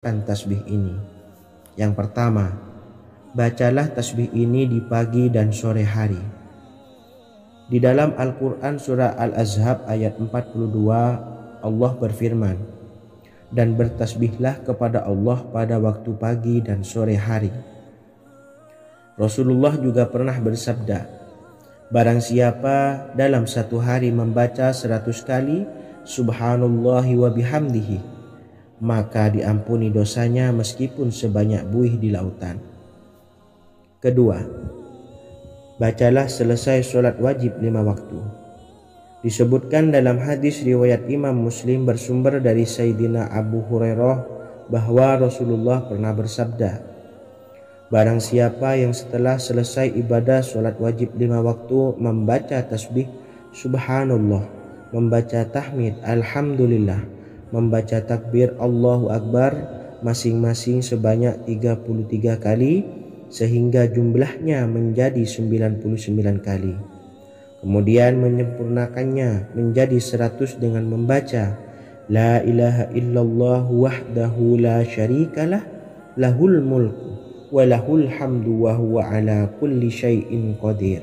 tasbih ini. Yang pertama, bacalah tasbih ini di pagi dan sore hari. Di dalam Al-Quran surah Al-Ahzab ayat 42, Allah berfirman, dan bertasbihlah kepada Allah pada waktu pagi dan sore hari. Rasulullah juga pernah bersabda, barang siapa dalam satu hari membaca 100 kali Subhanallahi wa bihamdihi, maka diampuni dosanya meskipun sebanyak buih di lautan. Kedua, bacalah selesai sholat wajib 5 waktu. Disebutkan dalam hadis riwayat Imam Muslim bersumber dari Sayyidina Abu Hurairah bahwa Rasulullah pernah bersabda, barang siapa yang setelah selesai ibadah sholat wajib 5 waktu membaca tasbih Subhanallah, membaca tahmid Alhamdulillah, membaca takbir Allahu Akbar masing-masing sebanyak 33 kali sehingga jumlahnya menjadi 99 kali. Kemudian menyempurnakannya menjadi 100 dengan membaca La ilaha illallah wahdahu la syarikalah lahul mulku wa lahul hamdu wa huwa ala kulli syai'in qadir.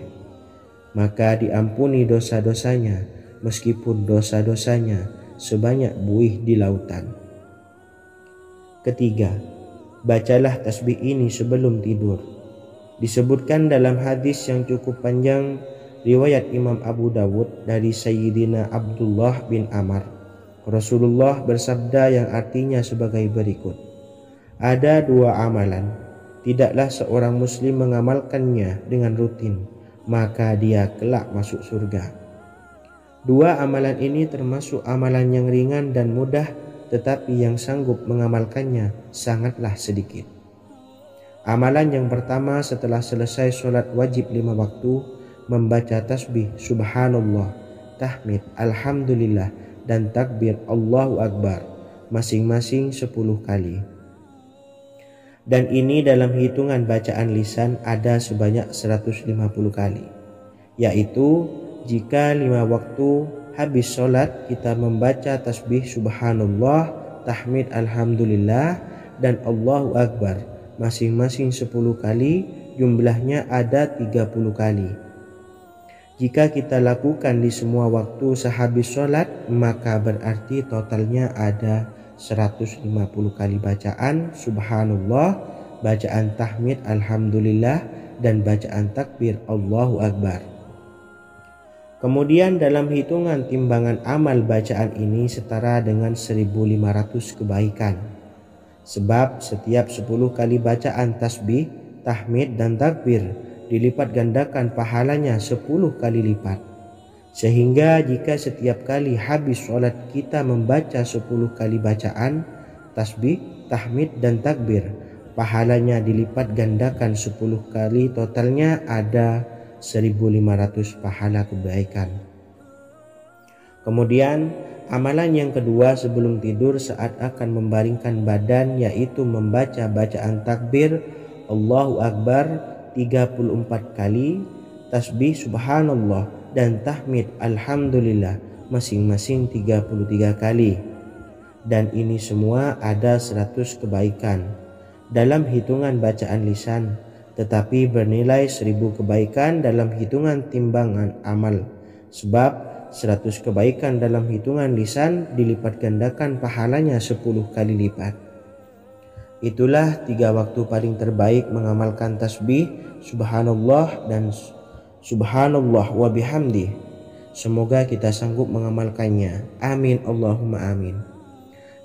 Maka diampuni dosa-dosanya meskipun dosa-dosanya sebanyak buih di lautan. Ketiga, bacalah tasbih ini sebelum tidur. Disebutkan dalam hadis yang cukup panjang riwayat Imam Abu Dawud dari Sayyidina Abdullah bin Amr, Rasulullah bersabda yang artinya sebagai berikut, ada 2 amalan, tidaklah seorang muslim mengamalkannya dengan rutin, maka dia kelak masuk surga. 2 amalan ini termasuk amalan yang ringan dan mudah, tetapi yang sanggup mengamalkannya sangatlah sedikit. Amalan yang pertama setelah selesai sholat wajib 5 waktu, membaca tasbih Subhanallah, tahmid Alhamdulillah, dan takbir Allahu Akbar masing-masing 10 kali. Dan ini dalam hitungan bacaan lisan ada sebanyak 150 kali, yaitu jika 5 waktu habis sholat kita membaca tasbih Subhanallah, tahmid Alhamdulillah, dan Allahu Akbar masing-masing 10 kali, jumlahnya ada 30 kali. Jika kita lakukan di semua waktu sehabis sholat, maka berarti totalnya ada 150 kali bacaan Subhanallah, bacaan tahmid Alhamdulillah, dan bacaan takbir Allahu Akbar. Kemudian dalam hitungan timbangan amal bacaan ini setara dengan 1500 kebaikan. Sebab setiap 10 kali bacaan tasbih, tahmid, dan takbir dilipat gandakan pahalanya 10 kali lipat. Sehingga jika setiap kali habis sholat kita membaca 10 kali bacaan tasbih, tahmid, dan takbir, pahalanya dilipat gandakan 10 kali, totalnya ada 1500 pahala kebaikan. Kemudian amalan yang kedua sebelum tidur saat akan membaringkan badan, yaitu membaca bacaan takbir Allahu Akbar 34 kali, tasbih Subhanallah, dan tahmid Alhamdulillah masing-masing 33 kali. Dan ini semua ada 100 kebaikan dalam hitungan bacaan lisan, tetapi bernilai 1000 kebaikan dalam hitungan timbangan amal. Sebab 100 kebaikan dalam hitungan lisan dilipat gandakan pahalanya 10 kali lipat. Itulah 3 waktu paling terbaik mengamalkan tasbih Subhanallah dan Subhanallah wa bihamdi. Semoga kita sanggup mengamalkannya. Amin Allahumma amin.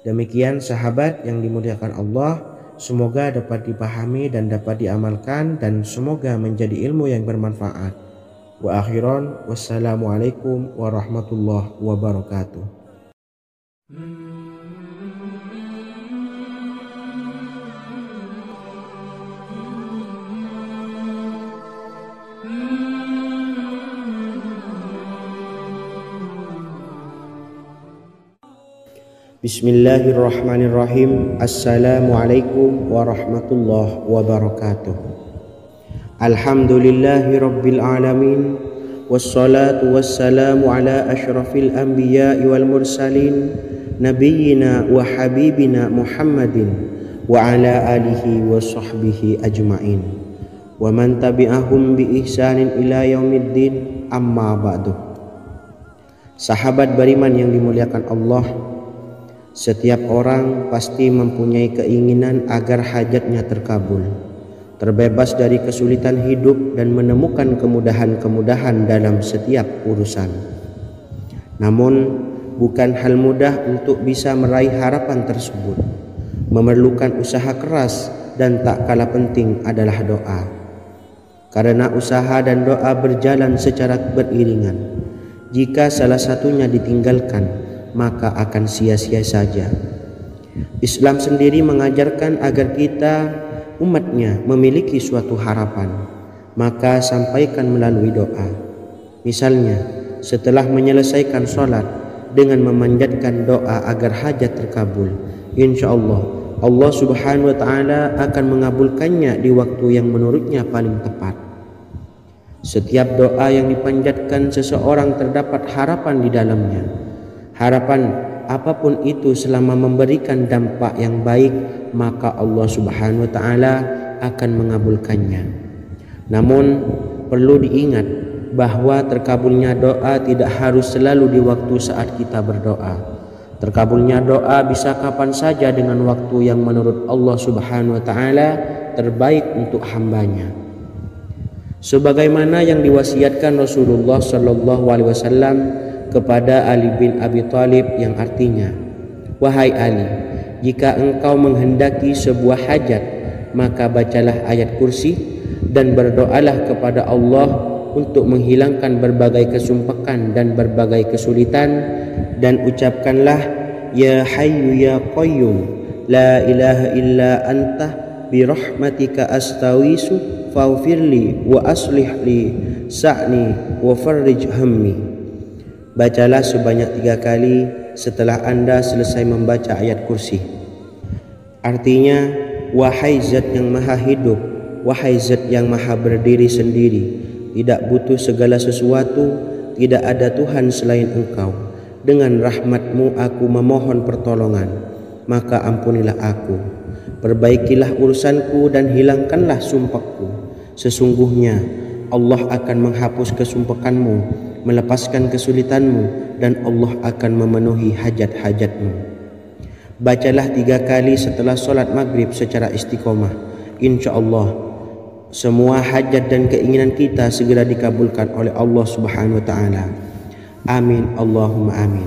Demikian sahabat yang dimuliakan Allah, semoga dapat dipahami dan dapat diamalkan, dan semoga menjadi ilmu yang bermanfaat. Wa akhiran, wassalamualaikum warahmatullahi wabarakatuh. Bismillahirrahmanirrahim. Assalamualaikum warahmatullahi wabarakatuh. Alhamdulillahi rabbil alamin, wassalatu wassalamu ala ashrafil anbiya'i wal mursalin, nabiyyina wa habibina Muhammadin wa ala alihi wa sahbihi ajma'in wa man tabi'ahum bi ihsanin ila yaumiddin, amma ba'du. Sahabat beriman yang dimuliakan Allah, setiap orang pasti mempunyai keinginan agar hajatnya terkabul, terbebas dari kesulitan hidup dan menemukan kemudahan-kemudahan dalam setiap urusan. Namun bukan hal mudah untuk bisa meraih harapan tersebut. Memerlukan usaha keras dan tak kalah penting adalah doa. Karena usaha dan doa berjalan secara beriringan. Jika salah satunya ditinggalkan, maka akan sia-sia saja. Islam sendiri mengajarkan agar kita umatnya memiliki suatu harapan, maka sampaikan melalui doa. Misalnya, setelah menyelesaikan sholat dengan memanjatkan doa agar hajat terkabul, insya Allah Allah Subhanahu wa Ta'ala akan mengabulkannya di waktu yang menurutnya paling tepat. Setiap doa yang dipanjatkan seseorang terdapat harapan di dalamnya. Harapan apapun itu selama memberikan dampak yang baik, maka Allah Subhanahu wa Ta'ala akan mengabulkannya. Namun perlu diingat bahwa terkabulnya doa tidak harus selalu di waktu saat kita berdoa. Terkabulnya doa bisa kapan saja dengan waktu yang menurut Allah Subhanahu wa Ta'ala terbaik untuk hambanya. Sebagaimana yang diwasiatkan Rasulullah Sallallahu Alaihi Wasallam kepada Ali bin Abi Thalib, yang artinya, "Wahai Ali, jika engkau menghendaki sebuah hajat, maka bacalah ayat kursi dan berdoalah kepada Allah untuk menghilangkan berbagai kesumpakan dan berbagai kesulitan, dan ucapkanlah, Ya Hayyu Ya Qayyum, La ilaha illa anta, birahmatika astawisu, faghfirli wa aslih li sa'ni wa farrij hammi." Bacalah sebanyak 3 kali setelah Anda selesai membaca ayat kursi. Artinya, wahai zat yang maha hidup, wahai zat yang maha berdiri sendiri, tidak butuh segala sesuatu, tidak ada Tuhan selain Engkau. Dengan rahmat-Mu aku memohon pertolongan, maka ampunilah aku. Perbaikilah urusanku dan hilangkanlah sumpahku. Sesungguhnya Allah akan menghapus kesumpahanmu, melepaskan kesulitanmu, dan Allah akan memenuhi hajat-hajatmu. Bacalah 3 kali setelah sholat maghrib secara istiqomah. Insya Allah semua hajat dan keinginan kita segera dikabulkan oleh Allah Subhanahu wa Ta'ala. Amin, Allahumma amin.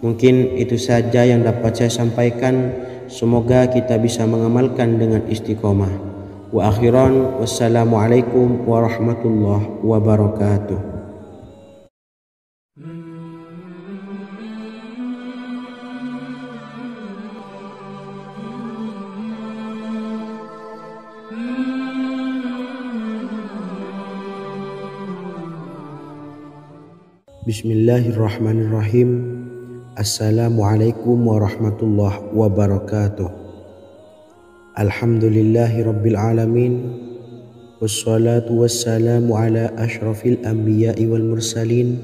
Mungkin itu saja yang dapat saya sampaikan. Semoga kita bisa mengamalkan dengan istiqomah. Wa akhiran, wassalamualaikum warahmatullahi wabarakatuh. Bismillahirrahmanirrahim. Assalamualaikum warahmatullahi wabarakatuh. Alhamdulillahi rabbil alamin, wassalatu wassalamu ala ashrafil anbiya'i wal mursalin,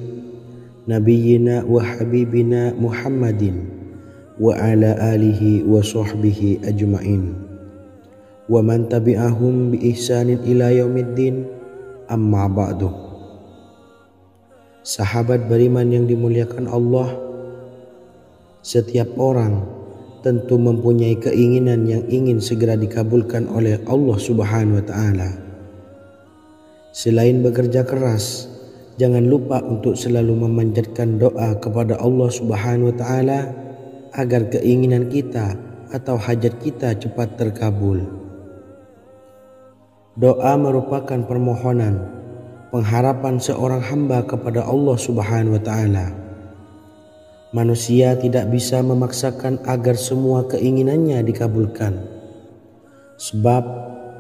nabiyyina wa habibina Muhammadin wa ala alihi wa sahbihi ajma'in wa man tabi'ahum bi ihsanin ila yaumiddin, amma ba'du. Sahabat beriman yang dimuliakan Allah, setiap orang tentu mempunyai keinginan yang ingin segera dikabulkan oleh Allah Subhanahu wa Ta'ala. Selain bekerja keras, jangan lupa untuk selalu memanjatkan doa kepada Allah Subhanahu wa Ta'ala agar keinginan kita atau hajat kita cepat terkabul. Doa merupakan permohonan, pengharapan seorang hamba kepada Allah Subhanahu wa Ta'ala. Manusia tidak bisa memaksakan agar semua keinginannya dikabulkan, sebab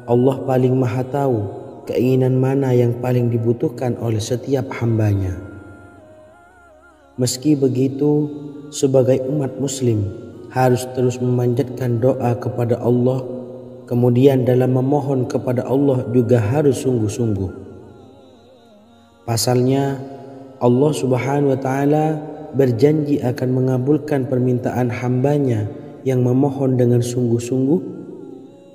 Allah paling maha tahu keinginan mana yang paling dibutuhkan oleh setiap hambanya. Meski begitu, sebagai umat muslim harus terus memanjatkan doa kepada Allah, kemudian dalam memohon kepada Allah juga harus sungguh-sungguh. Pasalnya, Allah Subhanahu wa Ta'ala berjanji akan mengabulkan permintaan hambanya yang memohon dengan sungguh-sungguh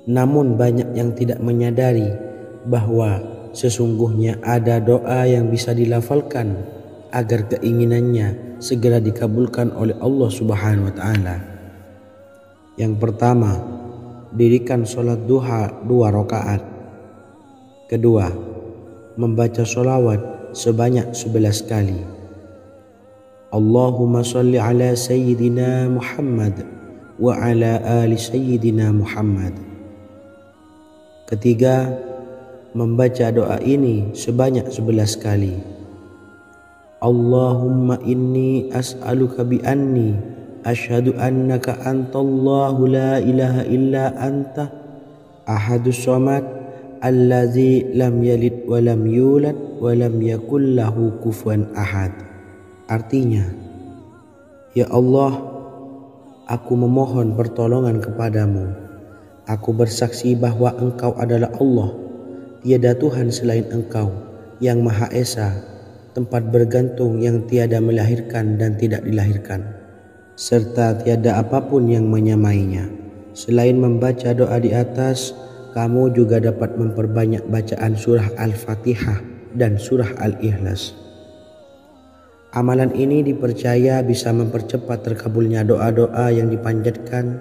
Namun banyak yang tidak menyadari bahwa sesungguhnya ada doa yang bisa dilafalkan agar keinginannya segera dikabulkan oleh Allah Subhanahu wa taala. Yang pertama, dirikan sholat duha 2 rakaat. Kedua, membaca sholawat sebanyak 11 kali. Allahumma sholli ala sayyidina Muhammad wa ala ali sayyidina Muhammad. Ketiga, membaca doa ini sebanyak 11 kali. Allahumma inni as'aluka bi anni asyhadu annaka antallahu la ilaha illa anta ahadus samad allazi lam yalid wa lam yulad wa lam yakul lahu kufuwan ahad. Artinya, ya Allah, aku memohon pertolongan kepadamu. Aku bersaksi bahwa Engkau adalah Allah, tiada Tuhan selain Engkau yang Maha Esa, tempat bergantung yang tiada melahirkan dan tidak dilahirkan, serta tiada apapun yang menyamainya. Selain membaca doa di atas, kamu juga dapat memperbanyak bacaan surah Al-Fatihah dan surah Al-Ikhlas. Amalan ini dipercaya bisa mempercepat terkabulnya doa-doa yang dipanjatkan.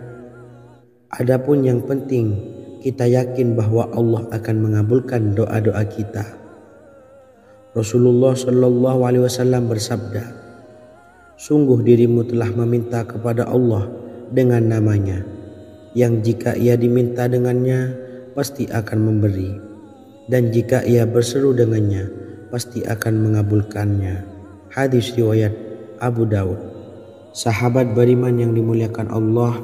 Adapun yang penting, kita yakin bahwa Allah akan mengabulkan doa-doa kita. Rasulullah Shallallahu Alaihi Wasallam bersabda, sungguh dirimu telah meminta kepada Allah dengan namanya, yang jika ia diminta dengannya, pasti akan memberi, dan jika ia berseru dengannya, pasti akan mengabulkannya. Hadis riwayat Abu Dawud. Sahabat beriman yang dimuliakan Allah,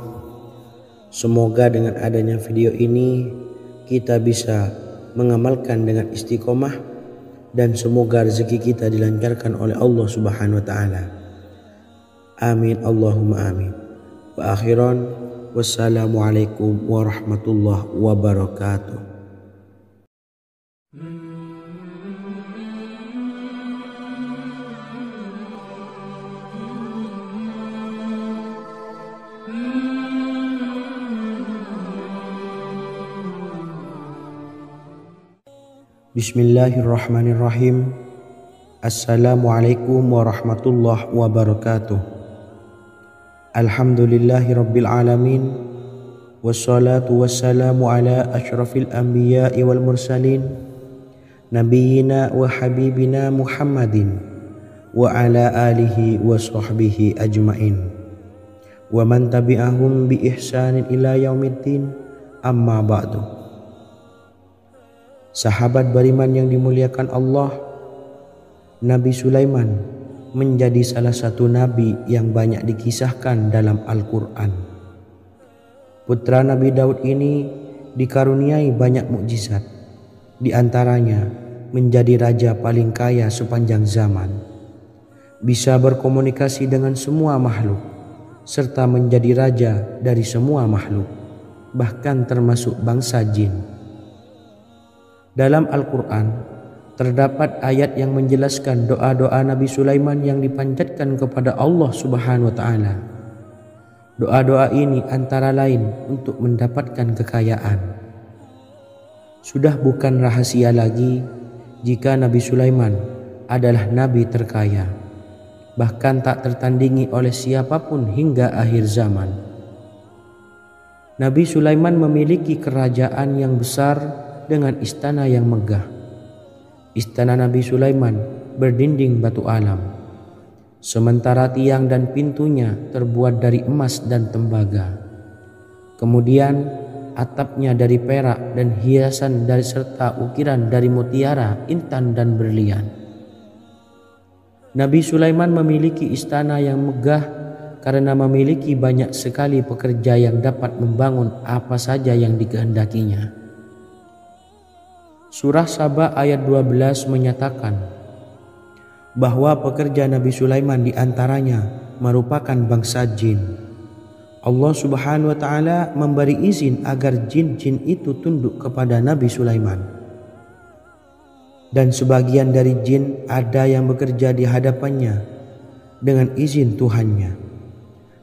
semoga dengan adanya video ini kita bisa mengamalkan dengan istiqomah, dan semoga rezeki kita dilancarkan oleh Allah Subhanahu wa taala. Amin Allahumma amin. Wa akhiran, wassalamualaikum warahmatullahi wabarakatuh. Bismillahirrahmanirrahim. Assalamualaikum warahmatullahi wabarakatuh. Alhamdulillahi rabbil alamin. Wassalatu wassalamu ala asyrafil anbiya'i wal mursalin, nabiyyina wa habibina Muhammadin wa ala alihi wa sahbihi ajmain, wa man tabi'ahum bi ihsanin ila yaumiddin, amma ba'du. Sahabat beriman yang dimuliakan Allah, Nabi Sulaiman menjadi salah satu nabi yang banyak dikisahkan dalam Al-Quran. Putra Nabi Daud ini dikaruniai banyak mukjizat, di antaranya menjadi raja paling kaya sepanjang zaman, bisa berkomunikasi dengan semua makhluk, serta menjadi raja dari semua makhluk, bahkan termasuk bangsa jin. Dalam Al-Quran terdapat ayat yang menjelaskan doa-doa Nabi Sulaiman yang dipanjatkan kepada Allah Subhanahu wa taala. Doa-doa ini antara lain untuk mendapatkan kekayaan. Sudah bukan rahasia lagi jika Nabi Sulaiman adalah nabi terkaya, bahkan tak tertandingi oleh siapapun hingga akhir zaman. Nabi Sulaiman memiliki kerajaan yang besar dengan istana yang megah. Istana Nabi Sulaiman berdinding batu alam, sementara tiang dan pintunya terbuat dari emas dan tembaga. Kemudian atapnya dari perak dan hiasan dari serta ukiran dari mutiara, intan dan berlian. Nabi Sulaiman memiliki istana yang megah karena memiliki banyak sekali pekerja yang dapat membangun apa saja yang dikehendakinya. Surah Saba ayat 12 menyatakan bahwa pekerja Nabi Sulaiman diantaranya merupakan bangsa jin. Allah Subhanahu wa taala memberi izin agar jin-jin itu tunduk kepada Nabi Sulaiman. Dan sebagian dari jin ada yang bekerja di hadapannya dengan izin Tuhannya.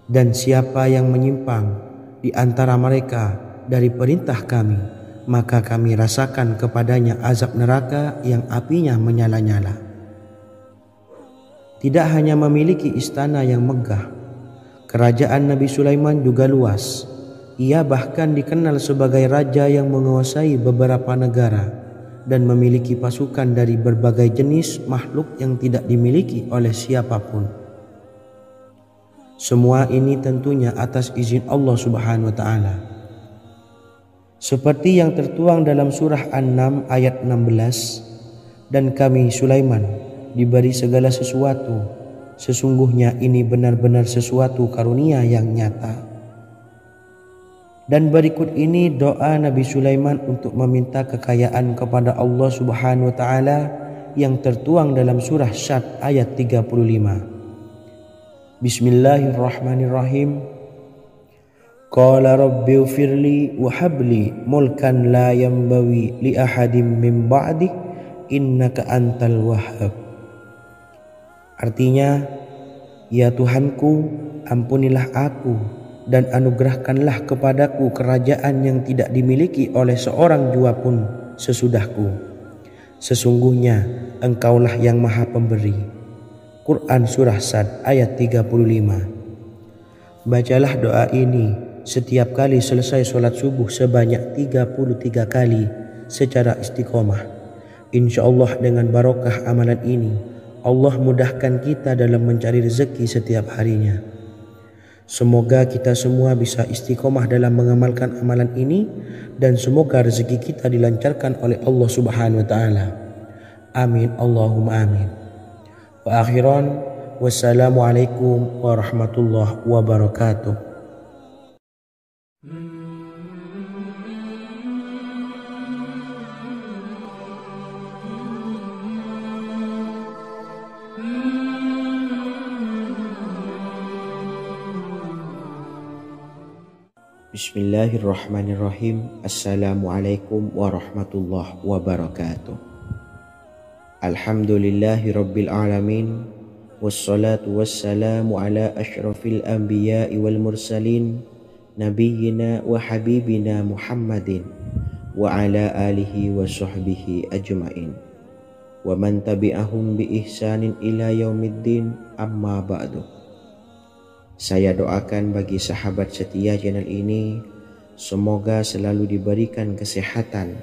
Dan siapa yang menyimpang di antara mereka dari perintah kami, maka kami rasakan kepadanya azab neraka yang apinya menyala-nyala. Tidak hanya memiliki istana yang megah, kerajaan Nabi Sulaiman juga luas. Ia bahkan dikenal sebagai raja yang menguasai beberapa negara dan memiliki pasukan dari berbagai jenis makhluk yang tidak dimiliki oleh siapapun. Semua ini tentunya atas izin Allah Subhanahu wa taala. Seperti yang tertuang dalam surah An-Naml ayat 16, dan kami Sulaiman diberi segala sesuatu, sesungguhnya ini benar-benar sesuatu karunia yang nyata. Dan berikut ini doa Nabi Sulaiman untuk meminta kekayaan kepada Allah Subhanahu wa taala yang tertuang dalam surah Syad ayat 35. Bismillahirrahmanirrahim. Qala rabbighfirli wa habli mulkan la yanbawi li ahadim min ba'di innaka antal wahhab. Artinya, ya Tuhanku, ampunilah aku dan anugerahkanlah kepadaku kerajaan yang tidak dimiliki oleh seorang jua pun sesudahku. Sesungguhnya Engkaulah yang Maha Pemberi. Quran Surah Sad ayat 35. Bacalah doa ini setiap kali selesai sholat subuh sebanyak 33 kali secara istiqomah. Insya Allah dengan barokah amalan ini, Allah mudahkan kita dalam mencari rezeki setiap harinya. Semoga kita semua bisa istiqomah dalam mengamalkan amalan ini, dan semoga rezeki kita dilancarkan oleh Allah Subhanahu wa taala. Amin Allahumma amin. Wa akhiran, wassalamualaikum warahmatullahi wabarakatuh. Bismillahirrahmanirrahim. Assalamualaikum warahmatullahi wabarakatuh. Alhamdulillahi rabbil alamin, wassalatu wassalamu ala ashrafil anbiya'i wal mursalin, nabiyyina wa habibina Muhammadin wa ala alihi wa sahbihi ajma'in wa man tabi'ahum bi ihsanin ila yaumiddin, amma ba'du. Saya doakan bagi sahabat setia channel ini, semoga selalu diberikan kesehatan,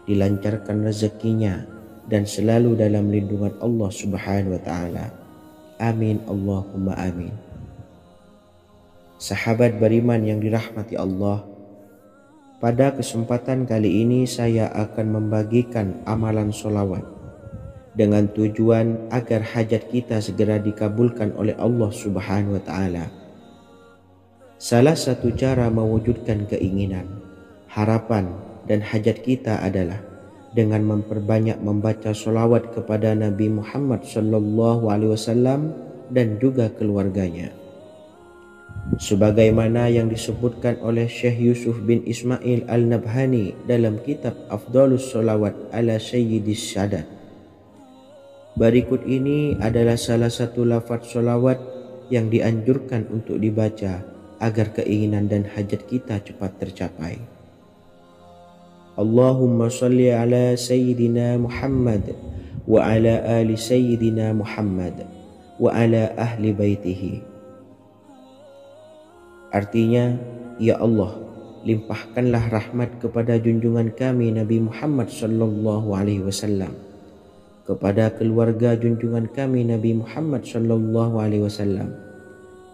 dilancarkan rezekinya, dan selalu dalam lindungan Allah Subhanahu wa taala. Amin Allahumma amin. Sahabat beriman yang dirahmati Allah, pada kesempatan kali ini saya akan membagikan amalan sholawat dengan tujuan agar hajat kita segera dikabulkan oleh Allah Subhanahu wa taala. Salah satu cara mewujudkan keinginan, harapan, dan hajat kita adalah dengan memperbanyak membaca sholawat kepada Nabi Muhammad SAW dan juga keluarganya. Sebagaimana yang disebutkan oleh Syekh Yusuf bin Ismail Al-Nabhani dalam kitab Afdhalus Sholawat ala Sayyidis Sadat. Berikut ini adalah salah satu lafaz sholawat yang dianjurkan untuk dibaca agar keinginan dan hajat kita cepat tercapai. Allahumma salli ala Sayyidina Muhammad wa ala ali Sayyidina Muhammad wa ala ahli baitihi. Artinya, ya Allah, limpahkanlah rahmat kepada junjungan kami Nabi Muhammad sallallahu alaihi wasallam, kepada keluarga junjungan kami Nabi Muhammad sallallahu alaihi wasallam,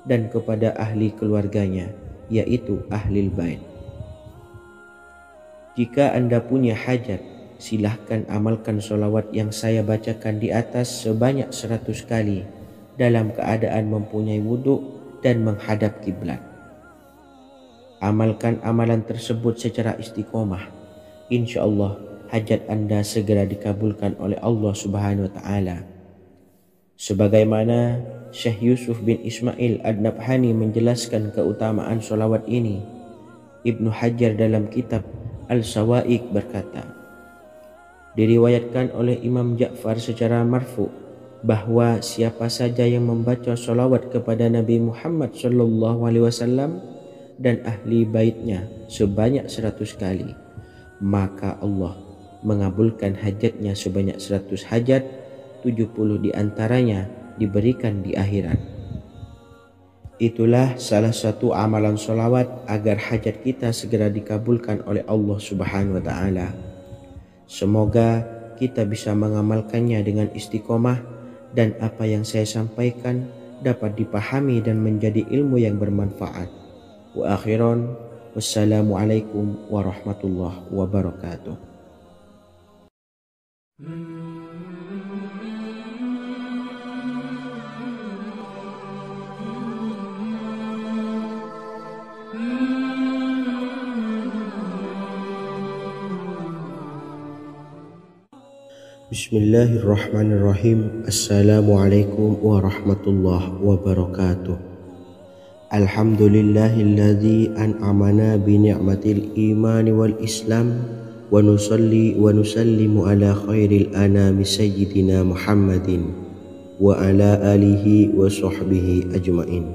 dan kepada ahli keluarganya, yaitu ahlil bait. Jika Anda punya hajat, silahkan amalkan sholawat yang saya bacakan di atas sebanyak 100 kali dalam keadaan mempunyai wudhu dan menghadap kiblat. Amalkan amalan tersebut secara istiqomah. Insya Allah hajat Anda segera dikabulkan oleh Allah Subhanahu wa taala. Sebagaimana Syekh Yusuf bin Ismail Ad-Nabhani menjelaskan keutamaan sholawat ini, Ibnu Hajar dalam kitab Al-Sawa'iq berkata, diriwayatkan oleh Imam Ja'far secara marfu bahwa siapa saja yang membaca sholawat kepada Nabi Muhammad SAW dan ahli baitnya sebanyak 100 kali, maka Allah mengabulkan hajatnya sebanyak 100 hajat, 70 diantaranya diberikan di akhirat. Itulah salah satu amalan sholawat agar hajat kita segera dikabulkan oleh Allah Subhanahu wa Ta'ala. Semoga kita bisa mengamalkannya dengan istiqomah dan apa yang saya sampaikan dapat dipahami dan menjadi ilmu yang bermanfaat. Wa akhiran, wassalamualaikum warahmatullahi wabarakatuh. Bismillahirrahmanirrahim. Assalamualaikum warahmatullahi wabarakatuh. Alhamdulillahilladzi an'amana bi ni'matil imani wal islam wa nusalli wa nusallimu ala khairil anami sayyidina Muhammadin wa ala alihi wa sahbihi ajmain.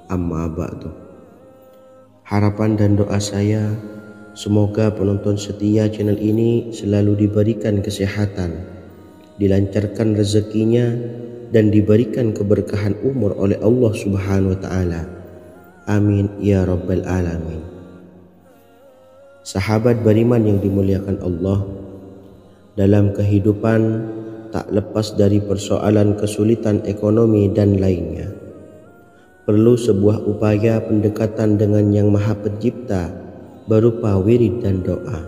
Amma ba'du. Harapan dan doa saya, semoga penonton setia channel ini selalu diberikan kesehatan, dilancarkan rezekinya, dan diberikan keberkahan umur oleh Allah Subhanahu wa Ta'ala. Amin ya rabbal alamin. Sahabat beriman yang dimuliakan Allah, dalam kehidupan tak lepas dari persoalan kesulitan ekonomi dan lainnya. Perlu sebuah upaya pendekatan dengan Yang Maha Pencipta berupa wirid dan doa.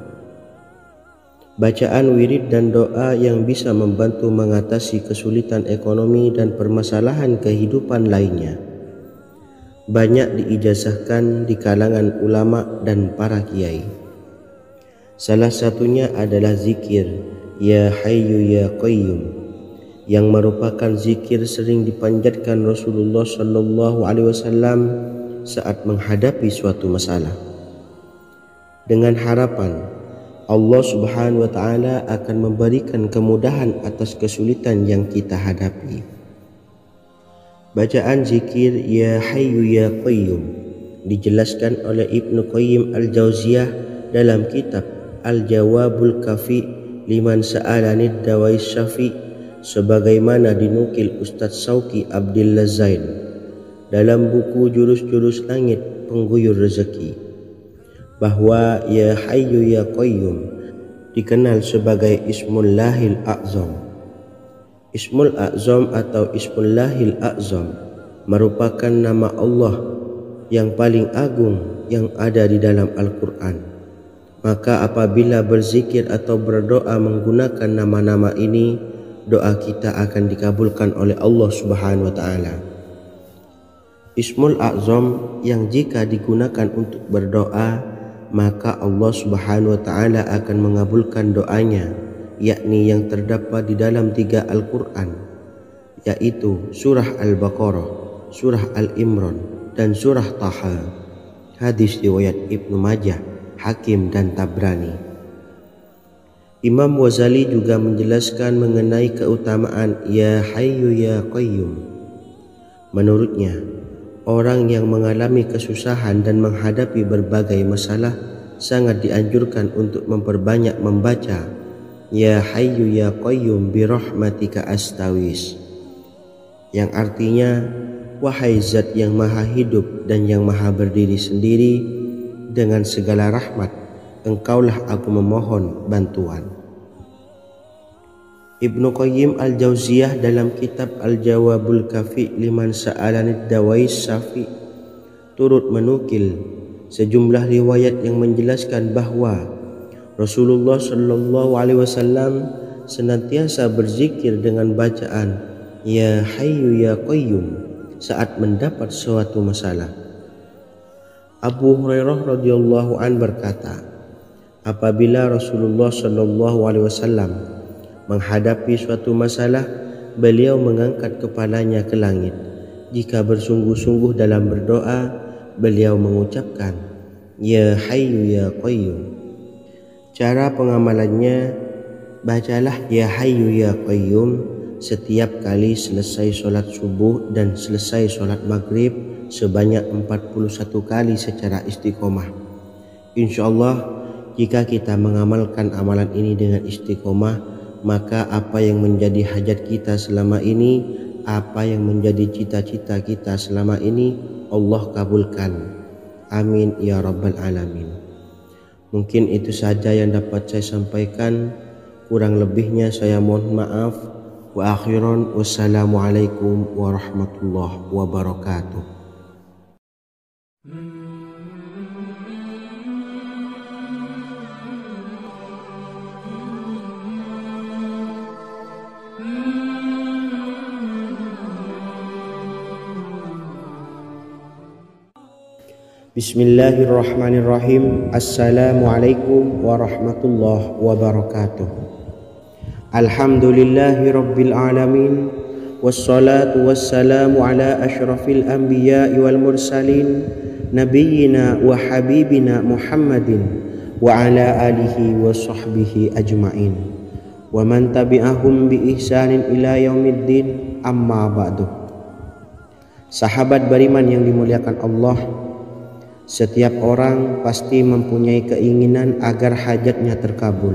Bacaan wirid dan doa yang bisa membantu mengatasi kesulitan ekonomi dan permasalahan kehidupan lainnya banyak diijazahkan di kalangan ulama dan para kiai. Salah satunya adalah zikir Ya Hayyu Ya Qayyum, yang merupakan zikir sering dipanjatkan Rasulullah SAW saat menghadapi suatu masalah, dengan harapan Allah Subhanahu wa Ta'ala akan memberikan kemudahan atas kesulitan yang kita hadapi. Bacaan zikir Ya Hayyu Ya Qayyum dijelaskan oleh Ibnu Qayyim Al-Jauziyah dalam kitab Al-Jawabul Kafi liman sa'alanid dawais syafi, sebagaimana dinukil Ustadz Sauki Abdillah Zain dalam buku Jurus-Jurus Langit Pengguyur Rezeki, bahwa Ya Hayyu Ya Qayyum dikenal sebagai Ismullahil A'zam. Ismul A'zam atau Ismullahil A'zam merupakan nama Allah yang paling agung yang ada di dalam Al-Quran. Maka apabila berzikir atau berdoa menggunakan nama-nama ini, doa kita akan dikabulkan oleh Allah Subhanahu wa Ta'ala. Ismul A'zam yang jika digunakan untuk berdoa, maka Allah Subhanahu wa Ta'ala akan mengabulkan doanya, yakni yang terdapat di dalam 3 Al-Quran, yaitu surah Al-Baqarah, surah Al-Imran, dan surah Taha. Hadis riwayat Ibnu Majah, Hakim, dan Tabrani. Imam Ghazali juga menjelaskan mengenai keutamaan Ya Hayyu Ya Qayyum. Menurutnya, orang yang mengalami kesusahan dan menghadapi berbagai masalah sangat dianjurkan untuk memperbanyak membaca Ya Hayyu Ya Qayyum bi rahmatika astawis, yang artinya wahai zat yang maha hidup dan yang maha berdiri sendiri, dengan segala rahmat engkaulah aku memohon bantuan. Ibnu Qayyim Al-Jauziyah dalam kitab Al-Jawabul Kafi liman sa'alanid dawais syafi turut menukil sejumlah riwayat yang menjelaskan bahwa Rasulullah SAW senantiasa berzikir dengan bacaan Ya Hayyu Ya Qayyum saat mendapat suatu masalah. Abu Hurairah radhiyallahu an berkata, apabila Rasulullah SAW menghadapi suatu masalah, beliau mengangkat kepalanya ke langit. Jika bersungguh-sungguh dalam berdoa, beliau mengucapkan Ya Hayyu Ya Qayyum. Cara pengamalannya, bacalah Ya Hayyu Ya Qayyum setiap kali selesai sholat subuh dan selesai sholat maghrib sebanyak 41 kali secara istiqomah. Insyaallah, jika kita mengamalkan amalan ini dengan istiqomah, maka apa yang menjadi hajat kita selama ini, apa yang menjadi cita-cita kita selama ini, Allah kabulkan. Amin ya rabbal alamin. Mungkin itu saja yang dapat saya sampaikan. Kurang lebihnya saya mohon maaf. Wa akhiran, wassalamualaikum warahmatullahi wabarakatuh. Bismillahirrahmanirrahim. Assalamualaikum warahmatullahi wabarakatuh. Alhamdulillahi rabbil alamin, wassalatu wassalamu ala ashrafil anbiya'i wal mursalin, nabiyyina wa habibina Muhammadin wa ala alihi wa sahbihi ajma'in, wa man tabi'ahum bi ihsanin ila yaumiddin, amma ba'du. Sahabat beriman yang dimuliakan Allah, setiap orang pasti mempunyai keinginan agar hajatnya terkabul,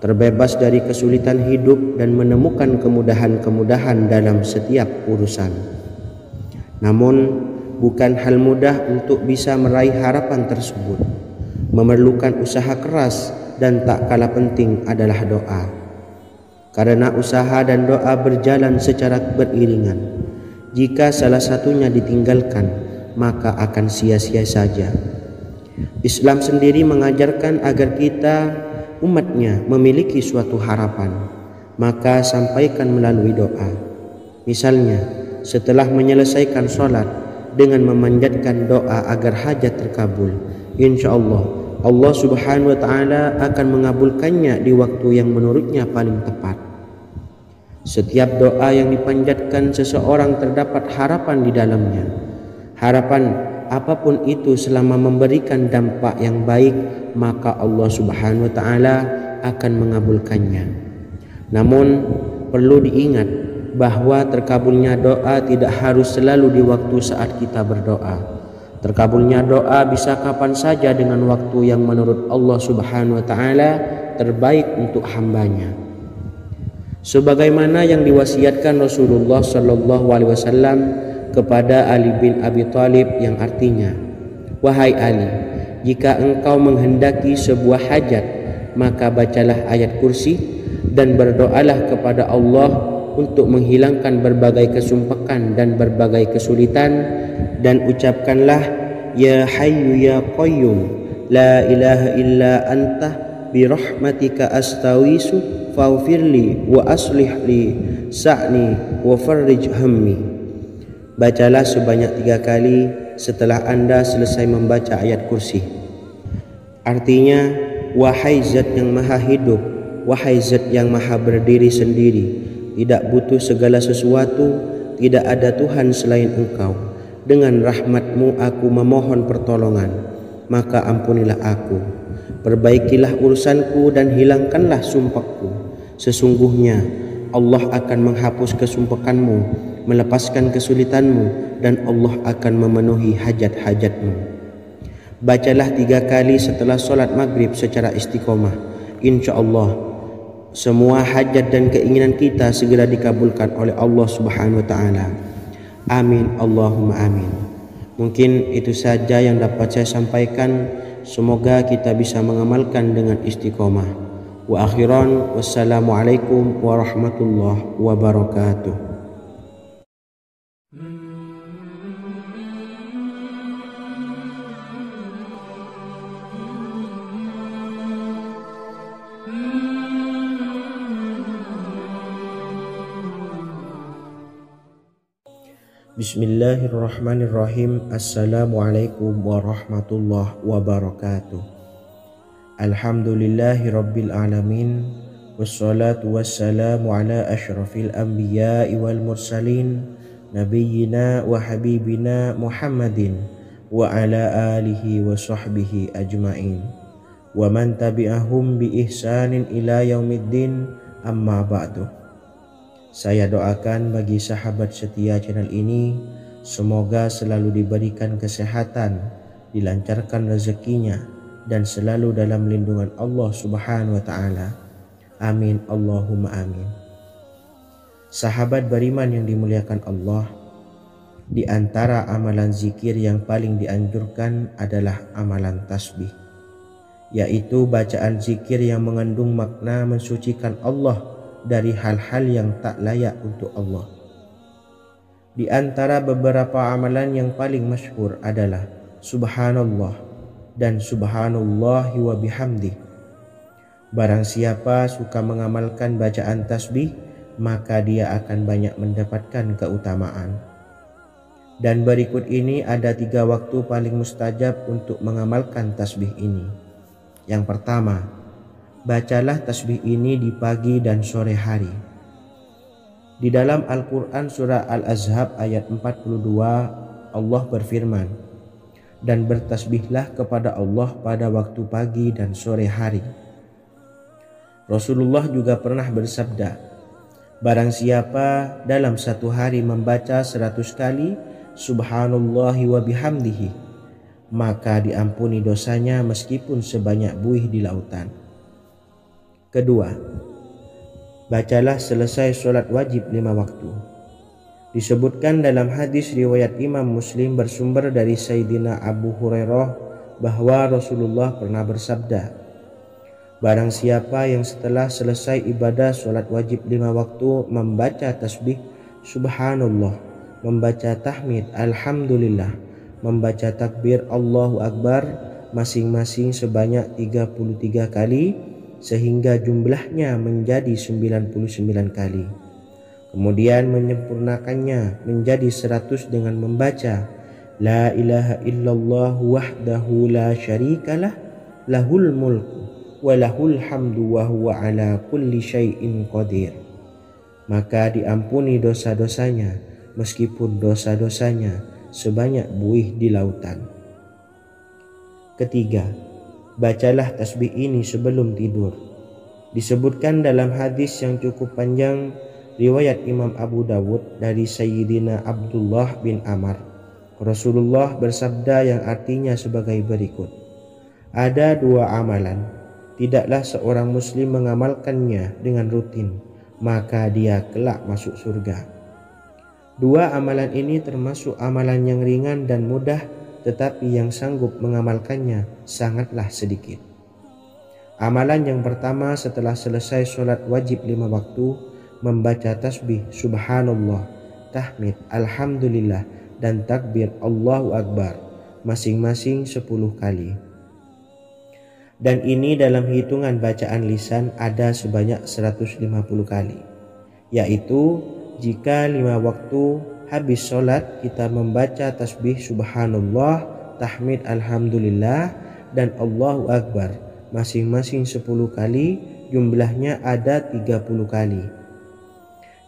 terbebas dari kesulitan hidup dan menemukan kemudahan-kemudahan dalam setiap urusan. Namun, bukan hal mudah untuk bisa meraih harapan tersebut. Memerlukan usaha keras dan tak kalah penting adalah doa. Karena usaha dan doa berjalan secara beriringan. Jika salah satunya ditinggalkan, maka akan sia-sia saja. Islam sendiri mengajarkan agar kita umatnya memiliki suatu harapan, maka sampaikan melalui doa. Misalnya, setelah menyelesaikan sholat dengan memanjatkan doa agar hajat terkabul, insyaallah Allah subhanahu wa ta'ala akan mengabulkannya di waktu yang menurutnya paling tepat. Setiap doa yang dipanjatkan seseorang terdapat harapan di dalamnya. Harapan apapun itu selama memberikan dampak yang baik, maka Allah subhanahu wa ta'ala akan mengabulkannya. Namun perlu diingat bahwa terkabulnya doa tidak harus selalu di waktu saat kita berdoa. Terkabulnya doa bisa kapan saja dengan waktu yang menurut Allah subhanahu wa ta'ala terbaik untuk hambanya. Sebagaimana yang diwasiatkan Rasulullah sallallahu alaihi wasallam kepada Ali bin Abi Thalib, yang artinya, wahai Ali, jika engkau menghendaki sebuah hajat, maka bacalah ayat kursi dan berdoalah kepada Allah untuk menghilangkan berbagai kesumpakan dan berbagai kesulitan, dan ucapkanlah, ya hayyu ya qayyum la ilaha illa anta birahmatika astawisu faghfirli wa aslih li sa'ni wa farrij hammi. Bacalah sebanyak 3 kali setelah Anda selesai membaca ayat kursi. Artinya, wahai zat yang maha hidup, wahai zat yang maha berdiri sendiri, tidak butuh segala sesuatu, tidak ada Tuhan selain Engkau. Dengan rahmat-Mu aku memohon pertolongan, maka ampunilah aku. Perbaikilah urusanku dan hilangkanlah sumpahku. Sesungguhnya Allah akan menghapus kesumpakanmu, melepaskan kesulitanmu, dan Allah akan memenuhi hajat-hajatmu. Bacalah 3 kali setelah sholat maghrib secara istiqomah. InsyaAllah semua hajat dan keinginan kita segera dikabulkan oleh Allah subhanahu wa ta'ala. Amin Allahumma amin. Mungkin itu saja yang dapat saya sampaikan. Semoga kita bisa mengamalkan dengan istiqomah. Wa akhiran, wassalamualaikum warahmatullahi wabarakatuh. Bismillahirrahmanirrahim. Assalamualaikum warahmatullahi wabarakatuh. Alhamdulillahi rabbil alamin, wassalatu wassalamu ala ashrafil anbiya'i wal mursalin, nabiyyina wa habibina Muhammadin wa ala alihi wa sahbihi ajma'in, wa man tabi'ahum bi ihsanin ila yaumiddin, amma ba'du. Saya doakan bagi sahabat setia channel ini, semoga selalu diberikan kesehatan, dilancarkan rezekinya, dan selalu dalam lindungan Allah Subhanahu wa Ta'ala. Amin Allahumma amin. Sahabat beriman yang dimuliakan Allah, di antara amalan zikir yang paling dianjurkan adalah amalan tasbih, yaitu bacaan zikir yang mengandung makna mensucikan Allah dari hal-hal yang tak layak untuk Allah. Di antara beberapa amalan yang paling masyhur adalah Subhanallah dan Subhanallahi wa bihamdi. Barang siapa suka mengamalkan bacaan tasbih, maka dia akan banyak mendapatkan keutamaan. Dan berikut ini ada 3 waktu paling mustajab untuk mengamalkan tasbih ini. Yang pertama, bacalah tasbih ini di pagi dan sore hari. Di dalam Al-Quran surah Al-Ahzab ayat 42, Allah berfirman, "Dan bertasbihlah kepada Allah pada waktu pagi dan sore hari." Rasulullah juga pernah bersabda, "Barang siapa dalam satu hari membaca 100 kali Subhanallahi wa bihamdihi, maka diampuni dosanya meskipun sebanyak buih di lautan." Kedua, bacalah selesai sholat wajib 5 waktu. Disebutkan dalam hadis riwayat Imam Muslim bersumber dari Sayyidina Abu Hurairah bahwa Rasulullah pernah bersabda, "Barang siapa yang setelah selesai ibadah sholat wajib 5 waktu membaca tasbih Subhanallah, membaca tahmid Alhamdulillah, membaca takbir Allahu Akbar masing-masing sebanyak 33 kali, sehingga jumlahnya menjadi 99 kali. Kemudian menyempurnakannya menjadi 100 dengan membaca La ilaha illallah wahdahu la syarikalah, lahul mulku wa lahul hamdu wa huwa ala kulli syai'in qadir. Maka diampuni dosa-dosanya meskipun dosa-dosanya sebanyak buih di lautan. Ketiga, bacalah tasbih ini sebelum tidur. Disebutkan dalam hadis yang cukup panjang riwayat Imam Abu Dawud dari Sayyidina Abdullah bin Amr, Rasulullah bersabda yang artinya sebagai berikut, "Ada 2 amalan, tidaklah seorang muslim mengamalkannya dengan rutin, maka dia kelak masuk surga." 2 amalan ini termasuk amalan yang ringan dan mudah, tetapi yang sanggup mengamalkannya sangatlah sedikit. Amalan yang pertama setelah selesai sholat wajib 5 waktu, membaca tasbih Subhanallah, tahmid Alhamdulillah, dan takbir Allahu Akbar masing-masing 10 kali. Dan ini dalam hitungan bacaan lisan ada sebanyak 150 kali, yaitu jika 5 waktu habis sholat kita membaca tasbih Subhanallah, tahmid Alhamdulillah, dan Allahu Akbar masing-masing 10 kali, jumlahnya ada 30 kali.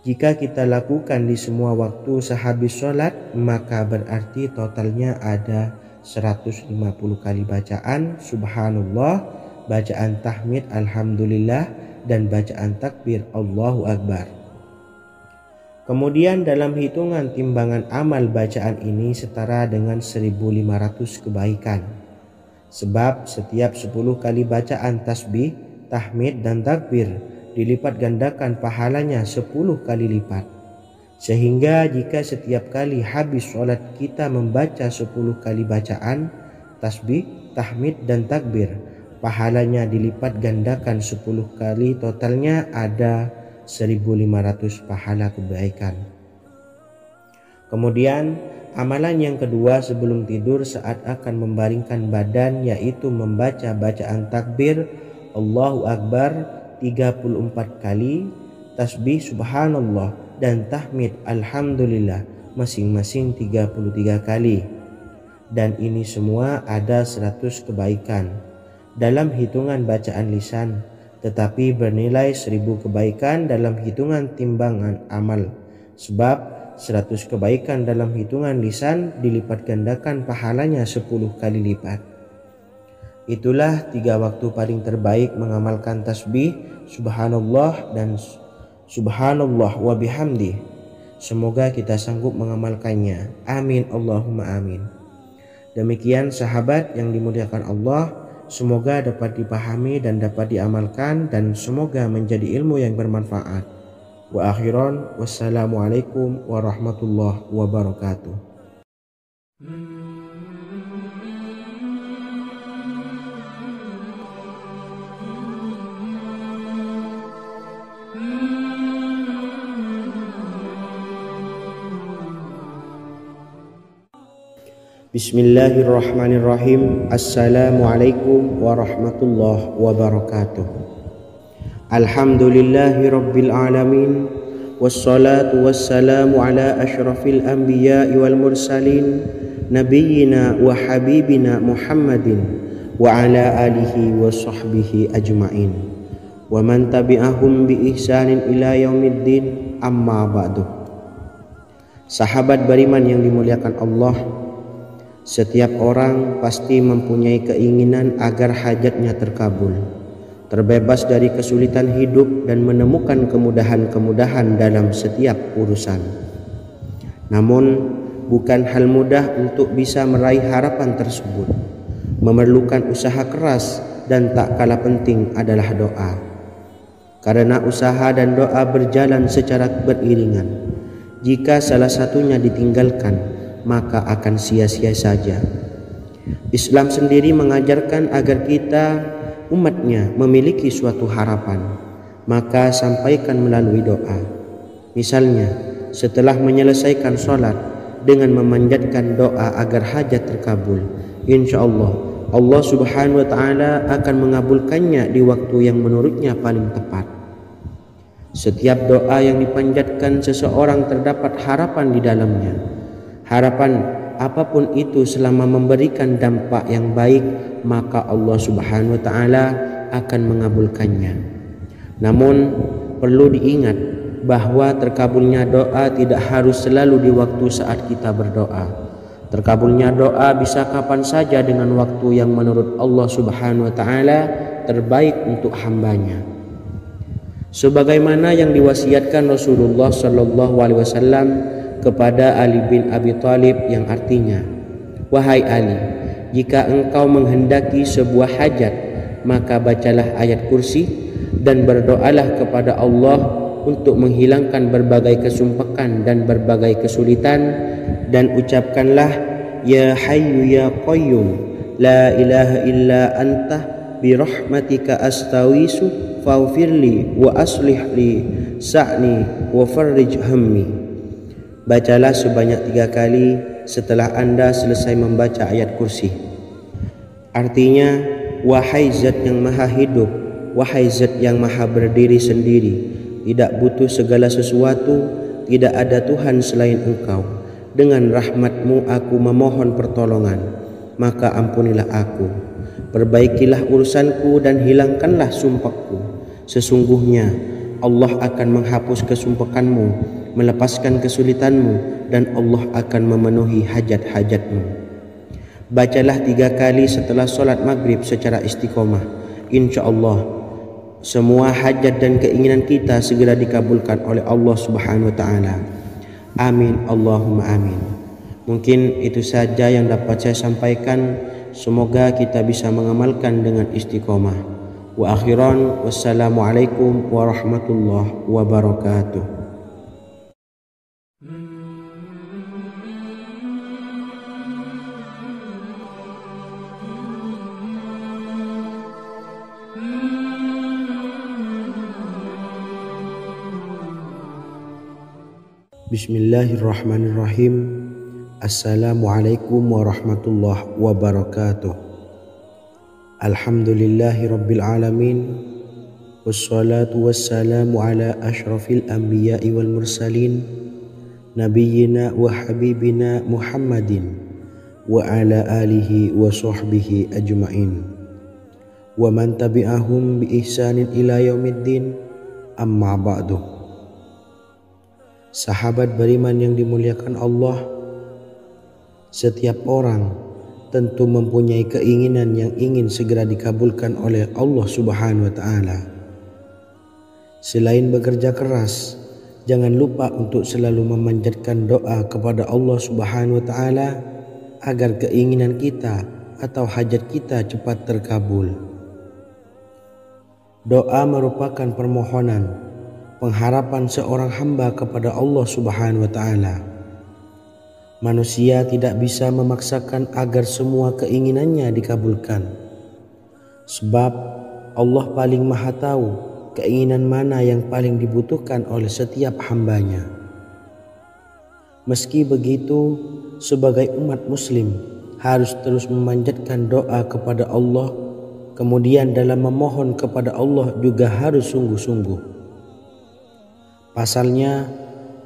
Jika kita lakukan di semua waktu sehabis sholat, maka berarti totalnya ada 150 kali bacaan Subhanallah, bacaan tahmid Alhamdulillah, dan bacaan takbir Allahu Akbar. Kemudian dalam hitungan timbangan amal bacaan ini setara dengan 1500 kebaikan. Sebab setiap 10 kali bacaan tasbih, tahmid, dan takbir dilipat gandakan pahalanya 10 kali lipat. Sehingga jika setiap kali habis sholat kita membaca 10 kali bacaan tasbih, tahmid, dan takbir, pahalanya dilipat gandakan 10 kali, totalnya ada 1500 pahala kebaikan. Kemudian amalan yang kedua sebelum tidur saat akan membaringkan badan, yaitu membaca bacaan takbir Allahu Akbar 34 kali, tasbih Subhanallah, dan tahmid Alhamdulillah masing-masing 33 kali. Dan ini semua ada 100 kebaikan dalam hitungan bacaan lisan, tetapi bernilai 1000 kebaikan dalam hitungan timbangan amal. Sebab 100 kebaikan dalam hitungan lisan dilipat gandakan pahalanya 10 kali lipat. Itulah 3 waktu paling terbaik mengamalkan tasbih Subhanallah dan Subhanallah wa bihamdi. Semoga kita sanggup mengamalkannya. Amin Allahumma amin. Demikian sahabat yang dimuliakan Allah, semoga dapat dipahami dan dapat diamalkan dan semoga menjadi ilmu yang bermanfaat. Wa akhiran, wassalamualaikum warahmatullahi wabarakatuh. Bismillahirrahmanirrahim. Assalamualaikum warahmatullahi wabarakatuh. Alhamdulillahi rabbil alamin. Wassalatu wassalamu ala ashrafil anbiya'i wal mursalin, nabiyyina wa habibina Muhammadin wa ala alihi wa sahbihi ajma'in wa man tabi'ahum bi ihsanin ila yaumiddin, amma ba'du. Sahabat beriman yang dimuliakan Allah, setiap orang pasti mempunyai keinginan agar hajatnya terkabul, terbebas dari kesulitan hidup dan menemukan kemudahan-kemudahan dalam setiap urusan. Namun, bukan hal mudah untuk bisa meraih harapan tersebut. Memerlukan usaha keras dan tak kalah penting adalah doa. Karena usaha dan doa berjalan secara beriringan. Jika salah satunya ditinggalkan, maka akan sia-sia saja. Islam sendiri mengajarkan agar kita umatnya memiliki suatu harapan, maka sampaikan melalui doa. Misalnya, setelah menyelesaikan sholat dengan memanjatkan doa agar hajat terkabul, insya Allah Allah subhanahu wa ta'ala akan mengabulkannya di waktu yang menurutnya paling tepat. Setiap doa yang dipanjatkan seseorang terdapat harapan di dalamnya. Harapan apapun itu selama memberikan dampak yang baik, maka Allah subhanahu wa ta'ala akan mengabulkannya. Namun perlu diingat bahwa terkabulnya doa tidak harus selalu di waktu saat kita berdoa. Terkabulnya doa bisa kapan saja dengan waktu yang menurut Allah subhanahu wa ta'ala terbaik untuk hambanya. Sebagaimana yang diwasiatkan Rasulullah sallallahu alaihi wasallam kepada Ali bin Abi Thalib, yang artinya, wahai Ali, jika engkau menghendaki sebuah hajat, maka bacalah ayat kursi dan berdoalah kepada Allah untuk menghilangkan berbagai kesumpakan dan berbagai kesulitan, dan ucapkanlah, ya hayyu ya qayyum la ilaha illa anta birahmatika astawisu faghfirli wa aslih li sa'ni wa farrij hammi. Bacalah sebanyak 3 kali setelah Anda selesai membaca ayat kursi. Artinya, wahai zat yang maha hidup, wahai zat yang maha berdiri sendiri, tidak butuh segala sesuatu, tidak ada Tuhan selain Engkau. Dengan rahmat-Mu aku memohon pertolongan, maka ampunilah aku. Perbaikilah urusanku dan hilangkanlah sumpahku. Sesungguhnya Allah akan menghapus kesumpahanmu, melepaskan kesulitanmu, dan Allah akan memenuhi hajat-hajatmu. Bacalah 3 kali setelah sholat maghrib secara istiqomah. Insya Allah semua hajat dan keinginan kita segera dikabulkan oleh Allah subhanahu wa ta'ala. Amin Allahumma amin. Mungkin itu saja yang dapat saya sampaikan. Semoga kita bisa mengamalkan dengan istiqomah. Wa akhiran, wassalamualaikum warahmatullahi wabarakatuh. Bismillahirrahmanirrahim. Assalamualaikum warahmatullahi wabarakatuh. Alhamdulillahi rabbil alamin. Wassalatu wassalamu ala ashrafil anbiya'i wal mursalin, nabiyyina wa habibina Muhammadin wa ala alihi wa sahbihi ajma'in wa man tabi'ahum bi ihsanin ila yaumiddin, amma ba'du. Sahabat beriman yang dimuliakan Allah, setiap orang tentu mempunyai keinginan yang ingin segera dikabulkan oleh Allah subhanahu wa ta'ala. Selain bekerja keras, jangan lupa untuk selalu memanjatkan doa kepada Allah Subhanahu wa taala agar keinginan kita atau hajat kita cepat terkabul. Doa merupakan permohonan, pengharapan seorang hamba kepada Allah Subhanahu wa taala. Manusia tidak bisa memaksakan agar semua keinginannya dikabulkan. Sebab Allah paling maha tahu keinginan mana yang paling dibutuhkan oleh setiap hambanya. Meski begitu, sebagai umat muslim harus terus memanjatkan doa kepada Allah, kemudian dalam memohon kepada Allah juga harus sungguh-sungguh. Pasalnya,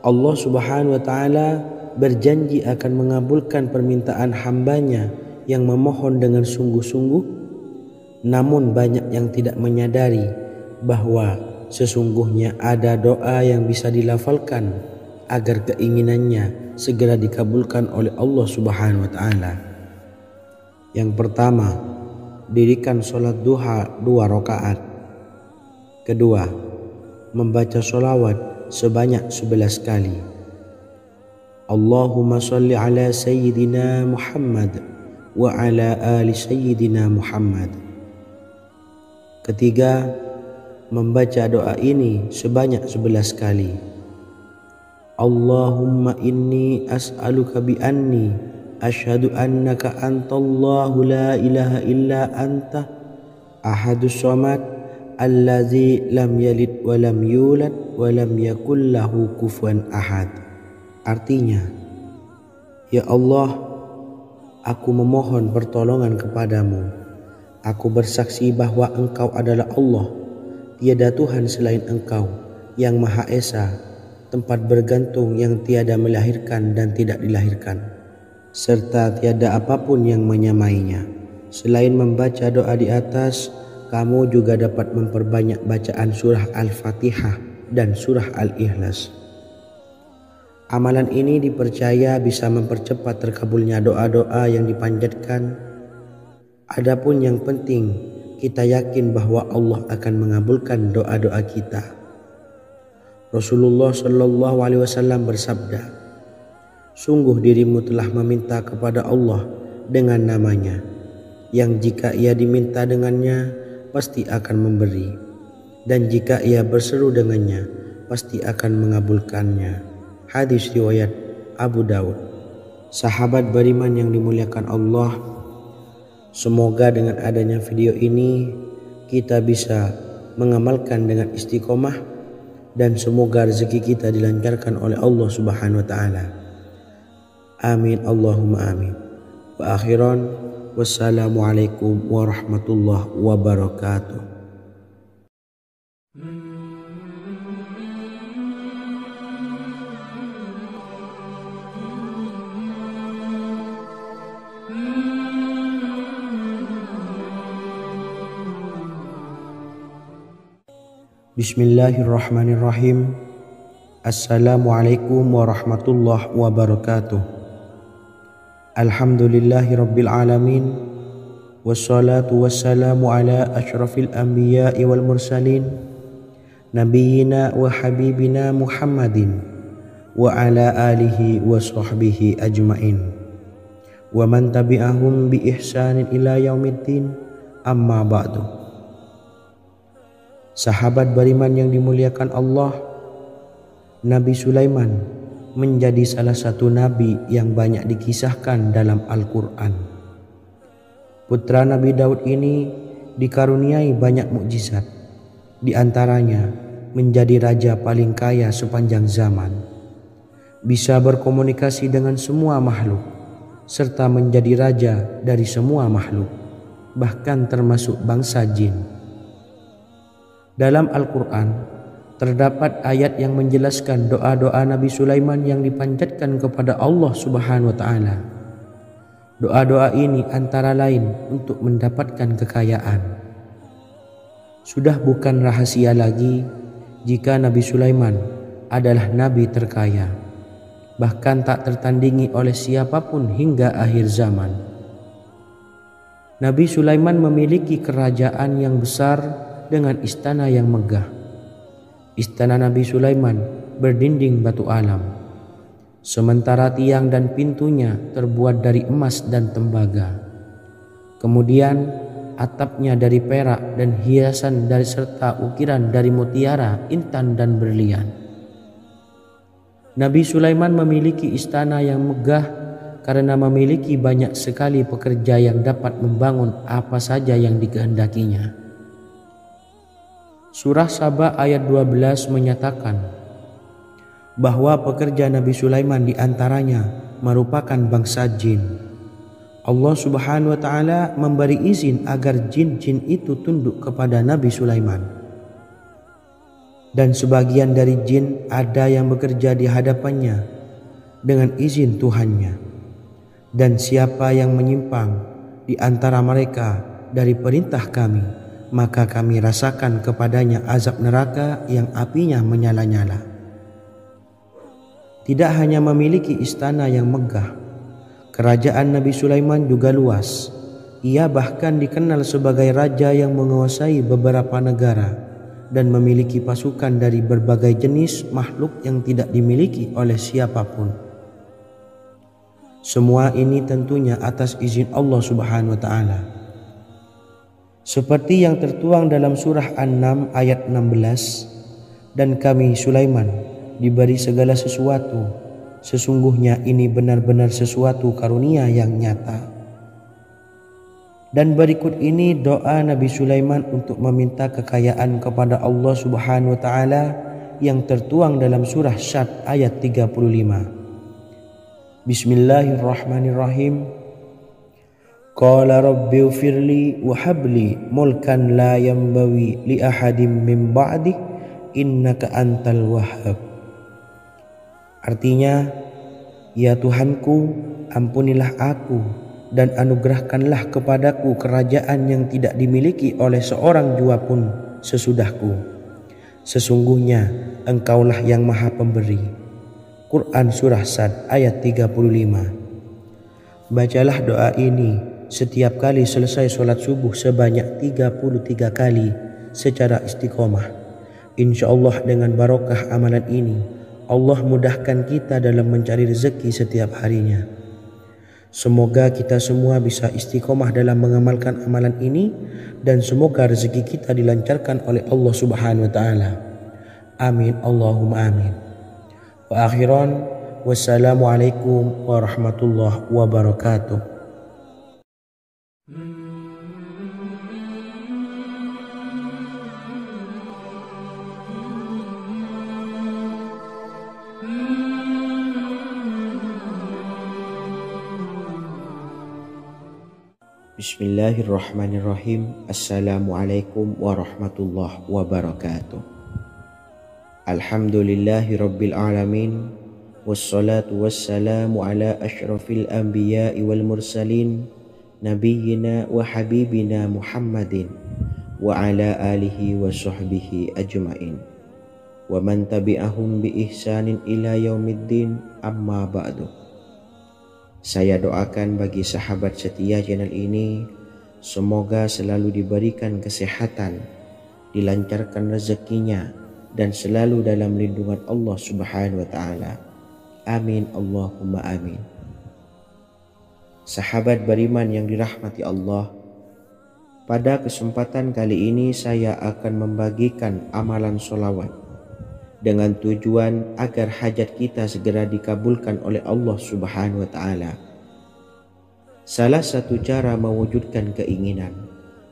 Allah Subhanahu wa taala berjanji akan mengabulkan permintaan hambanya yang memohon dengan sungguh-sungguh. Namun banyak yang tidak menyadari bahwa sesungguhnya ada doa yang bisa dilafalkan agar keinginannya segera dikabulkan oleh Allah Subhanahu wa taala. Yang pertama, dirikan sholat duha 2 rakaat. Kedua, membaca sholawat sebanyak 11 kali. Allahumma sholli ala sayyidina Muhammad wa ala ali sayyidina Muhammad. Ketiga, membaca doa ini sebanyak 11 kali. Allahumma inni as'aluka bi anni asyhadu annaka antallahu la ilaha illa anta ahadus samad allazi lam yalid wa lam yulad wa lam yakul lahu kufuwan ahad. Artinya, ya Allah, aku memohon pertolongan kepadamu. Aku bersaksi bahwa Engkau adalah Allah, tiada Tuhan selain Engkau yang Maha Esa, tempat bergantung yang tiada melahirkan dan tidak dilahirkan, serta tiada apapun yang menyamainya. Selain membaca doa di atas, kamu juga dapat memperbanyak bacaan surah Al-Fatihah dan surah Al-Ikhlas. Amalan ini dipercaya bisa mempercepat terkabulnya doa-doa yang dipanjatkan. Adapun yang penting, kita yakin bahwa Allah akan mengabulkan doa-doa kita. Rasulullah Shallallahu Alaihi Wasallam bersabda, sungguh dirimu telah meminta kepada Allah dengan namanya, yang jika ia diminta dengannya pasti akan memberi, dan jika ia berseru dengannya pasti akan mengabulkannya. Hadis riwayat Abu Dawud. Sahabat beriman yang dimuliakan Allah, semoga dengan adanya video ini kita bisa mengamalkan dengan istiqomah, dan semoga rezeki kita dilancarkan oleh Allah Subhanahu wa taala. Amin Allahumma amin. Wa akhiran, wassalamualaikum warahmatullahi wabarakatuh. Bismillahirrahmanirrahim. Assalamualaikum warahmatullahi wabarakatuh. Alhamdulillahi rabbil alamin, wassalatu wassalamu ala asyrafil anbiya'i wal mursalin, nabiyyina wa habibina Muhammadin wa ala alihi wa sahbihi ajmain, wa man tabi'ahum bi ihsanin ila yaumiddin, amma ba'du. Sahabat beriman yang dimuliakan Allah, Nabi Sulaiman menjadi salah satu nabi yang banyak dikisahkan dalam Al-Quran. Putra Nabi Daud ini dikaruniai banyak mukjizat, di antaranya menjadi raja paling kaya sepanjang zaman, bisa berkomunikasi dengan semua makhluk, serta menjadi raja dari semua makhluk, bahkan termasuk bangsa jin. Dalam Al-Quran terdapat ayat yang menjelaskan doa-doa Nabi Sulaiman yang dipanjatkan kepada Allah Subhanahu wa taala. Doa-doa ini antara lain untuk mendapatkan kekayaan. Sudah bukan rahasia lagi jika Nabi Sulaiman adalah nabi terkaya, bahkan tak tertandingi oleh siapapun hingga akhir zaman. Nabi Sulaiman memiliki kerajaan yang besar dengan istana yang megah. Istana Nabi Sulaiman berdinding batu alam, sementara tiang dan pintunya terbuat dari emas dan tembaga. Kemudian atapnya dari perak dan hiasan dari serta ukiran dari mutiara, intan dan berlian. Nabi Sulaiman memiliki istana yang megah karena memiliki banyak sekali pekerja yang dapat membangun apa saja yang dikehendakinya. Surah Saba ayat 12 menyatakan bahwa pekerja Nabi Sulaiman diantaranya merupakan bangsa jin. Allah Subhanahu wa Ta'ala memberi izin agar jin-jin itu tunduk kepada Nabi Sulaiman. Dan sebagian dari jin ada yang bekerja di hadapannya dengan izin Tuhannya. Dan siapa yang menyimpang di antara mereka dari perintah kami, maka kami rasakan kepadanya azab neraka yang apinya menyala-nyala. Tidak hanya memiliki istana yang megah, kerajaan Nabi Sulaiman juga luas. Ia bahkan dikenal sebagai raja yang menguasai beberapa negara dan memiliki pasukan dari berbagai jenis makhluk yang tidak dimiliki oleh siapapun. Semua ini tentunya atas izin Allah Subhanahu wa Ta'ala. Seperti yang tertuang dalam surah An-Naml ayat 16, dan kami Sulaiman diberi segala sesuatu, sesungguhnya ini benar-benar sesuatu karunia yang nyata. Dan berikut ini doa Nabi Sulaiman untuk meminta kekayaan kepada Allah Subhanahu wa Ta'ala yang tertuang dalam surah Syad ayat 35. Bismillahirrahmanirrahim. Qala rabbi ufirli wa habli mulkan la yanbawi li ahadim min ba'di innaka antal wahhab. Artinya, ya Tuhanku, ampunilah aku dan anugerahkanlah kepadaku kerajaan yang tidak dimiliki oleh seorang jua pun sesudahku. Sesungguhnya Engkaulah yang Maha Pemberi. Quran Surah Sad ayat 35. Bacalah doa ini setiap kali selesai sholat subuh sebanyak 33 kali secara istiqomah. InsyaAllah dengan barokah amalan ini, Allah mudahkan kita dalam mencari rezeki setiap harinya. Semoga kita semua bisa istiqomah dalam mengamalkan amalan ini dan semoga rezeki kita dilancarkan oleh Allah Subhanahu wa Ta'ala. Amin Allahumma amin. Wa akhiran, wassalamualaikum warahmatullahi wabarakatuh. Bismillahirrahmanirrahim. Assalamualaikum warahmatullahi wabarakatuh. Alhamdulillahi rabbil alamin. Wassalatu wassalamu ala ashrafil anbiya'i wal mursalin, nabiyyina wa habibina Muhammadin wa ala alihi wa sahbihi ajma'in wa man tabi'ahum bi ihsanin ila yaumiddin, amma ba'du. Saya doakan bagi sahabat setia channel ini, semoga selalu diberikan kesehatan, dilancarkan rezekinya, dan selalu dalam lindungan Allah Subhanahu wa Ta'ala. Amin Allahumma amin. Sahabat beriman yang dirahmati Allah, pada kesempatan kali ini saya akan membagikan amalan sholawat dengan tujuan agar hajat kita segera dikabulkan oleh Allah Subhanahu wa Ta'ala. Salah satu cara mewujudkan keinginan,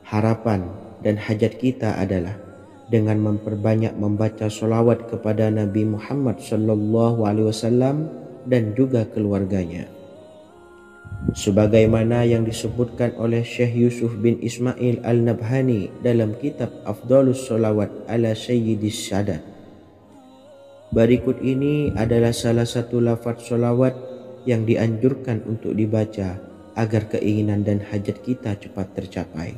harapan, dan hajat kita adalah dengan memperbanyak membaca sholawat kepada Nabi Muhammad SAW dan juga keluarganya. Sebagaimana yang disebutkan oleh Syekh Yusuf bin Ismail Al-Nabhani dalam kitab Afdhalus Sholawat ala Sayyidis Sadat. Berikut ini adalah salah satu lafaz sholawat yang dianjurkan untuk dibaca agar keinginan dan hajat kita cepat tercapai.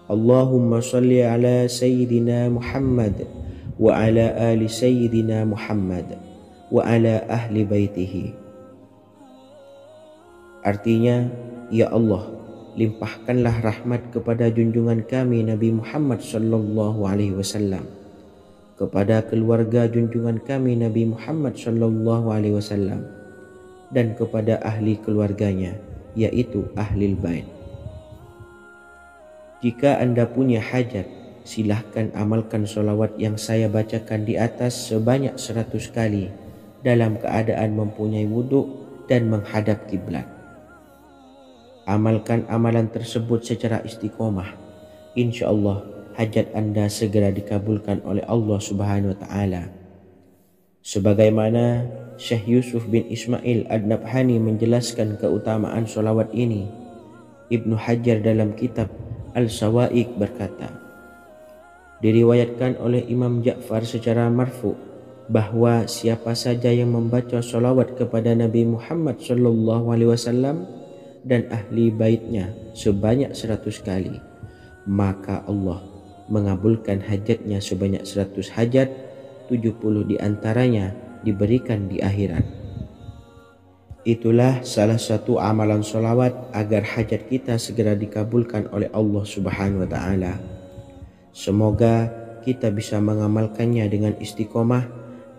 Allahumma salli ala Sayyidina Muhammad wa ala ali Sayyidina Muhammad wa ala ahli baitihi. Artinya, ya Allah, limpahkanlah rahmat kepada junjungan kami Nabi Muhammad SAW kepada keluarga junjungan kami Nabi Muhammad sallallahu alaihi wasallam dan kepada ahli keluarganya, yaitu ahlil bait. Jika Anda punya hajat, silahkan amalkan solawat yang saya bacakan di atas sebanyak 100 kali dalam keadaan mempunyai wuduk dan menghadap kiblat. Amalkan amalan tersebut secara istiqomah. InsyaAllah hajat Anda segera dikabulkan oleh Allah Subhanahu wa Ta'ala. Sebagaimana Syekh Yusuf bin Ismail Ad-Nabhani menjelaskan keutamaan solawat ini, Ibnu Hajar dalam kitab Al-Sawa'iq berkata, diriwayatkan oleh Imam Ja'far secara marfu bahwa siapa saja yang membaca solawat kepada Nabi Muhammad sallallahu alaihi wasallam dan ahli baitnya sebanyak 100 kali, maka Allah mengabulkan hajatnya sebanyak 100 hajat, 70 diantaranya diberikan di akhirat. Itulah salah satu amalan solawat agar hajat kita segera dikabulkan oleh Allah Subhanahu wa Ta'ala. Semoga kita bisa mengamalkannya dengan istiqomah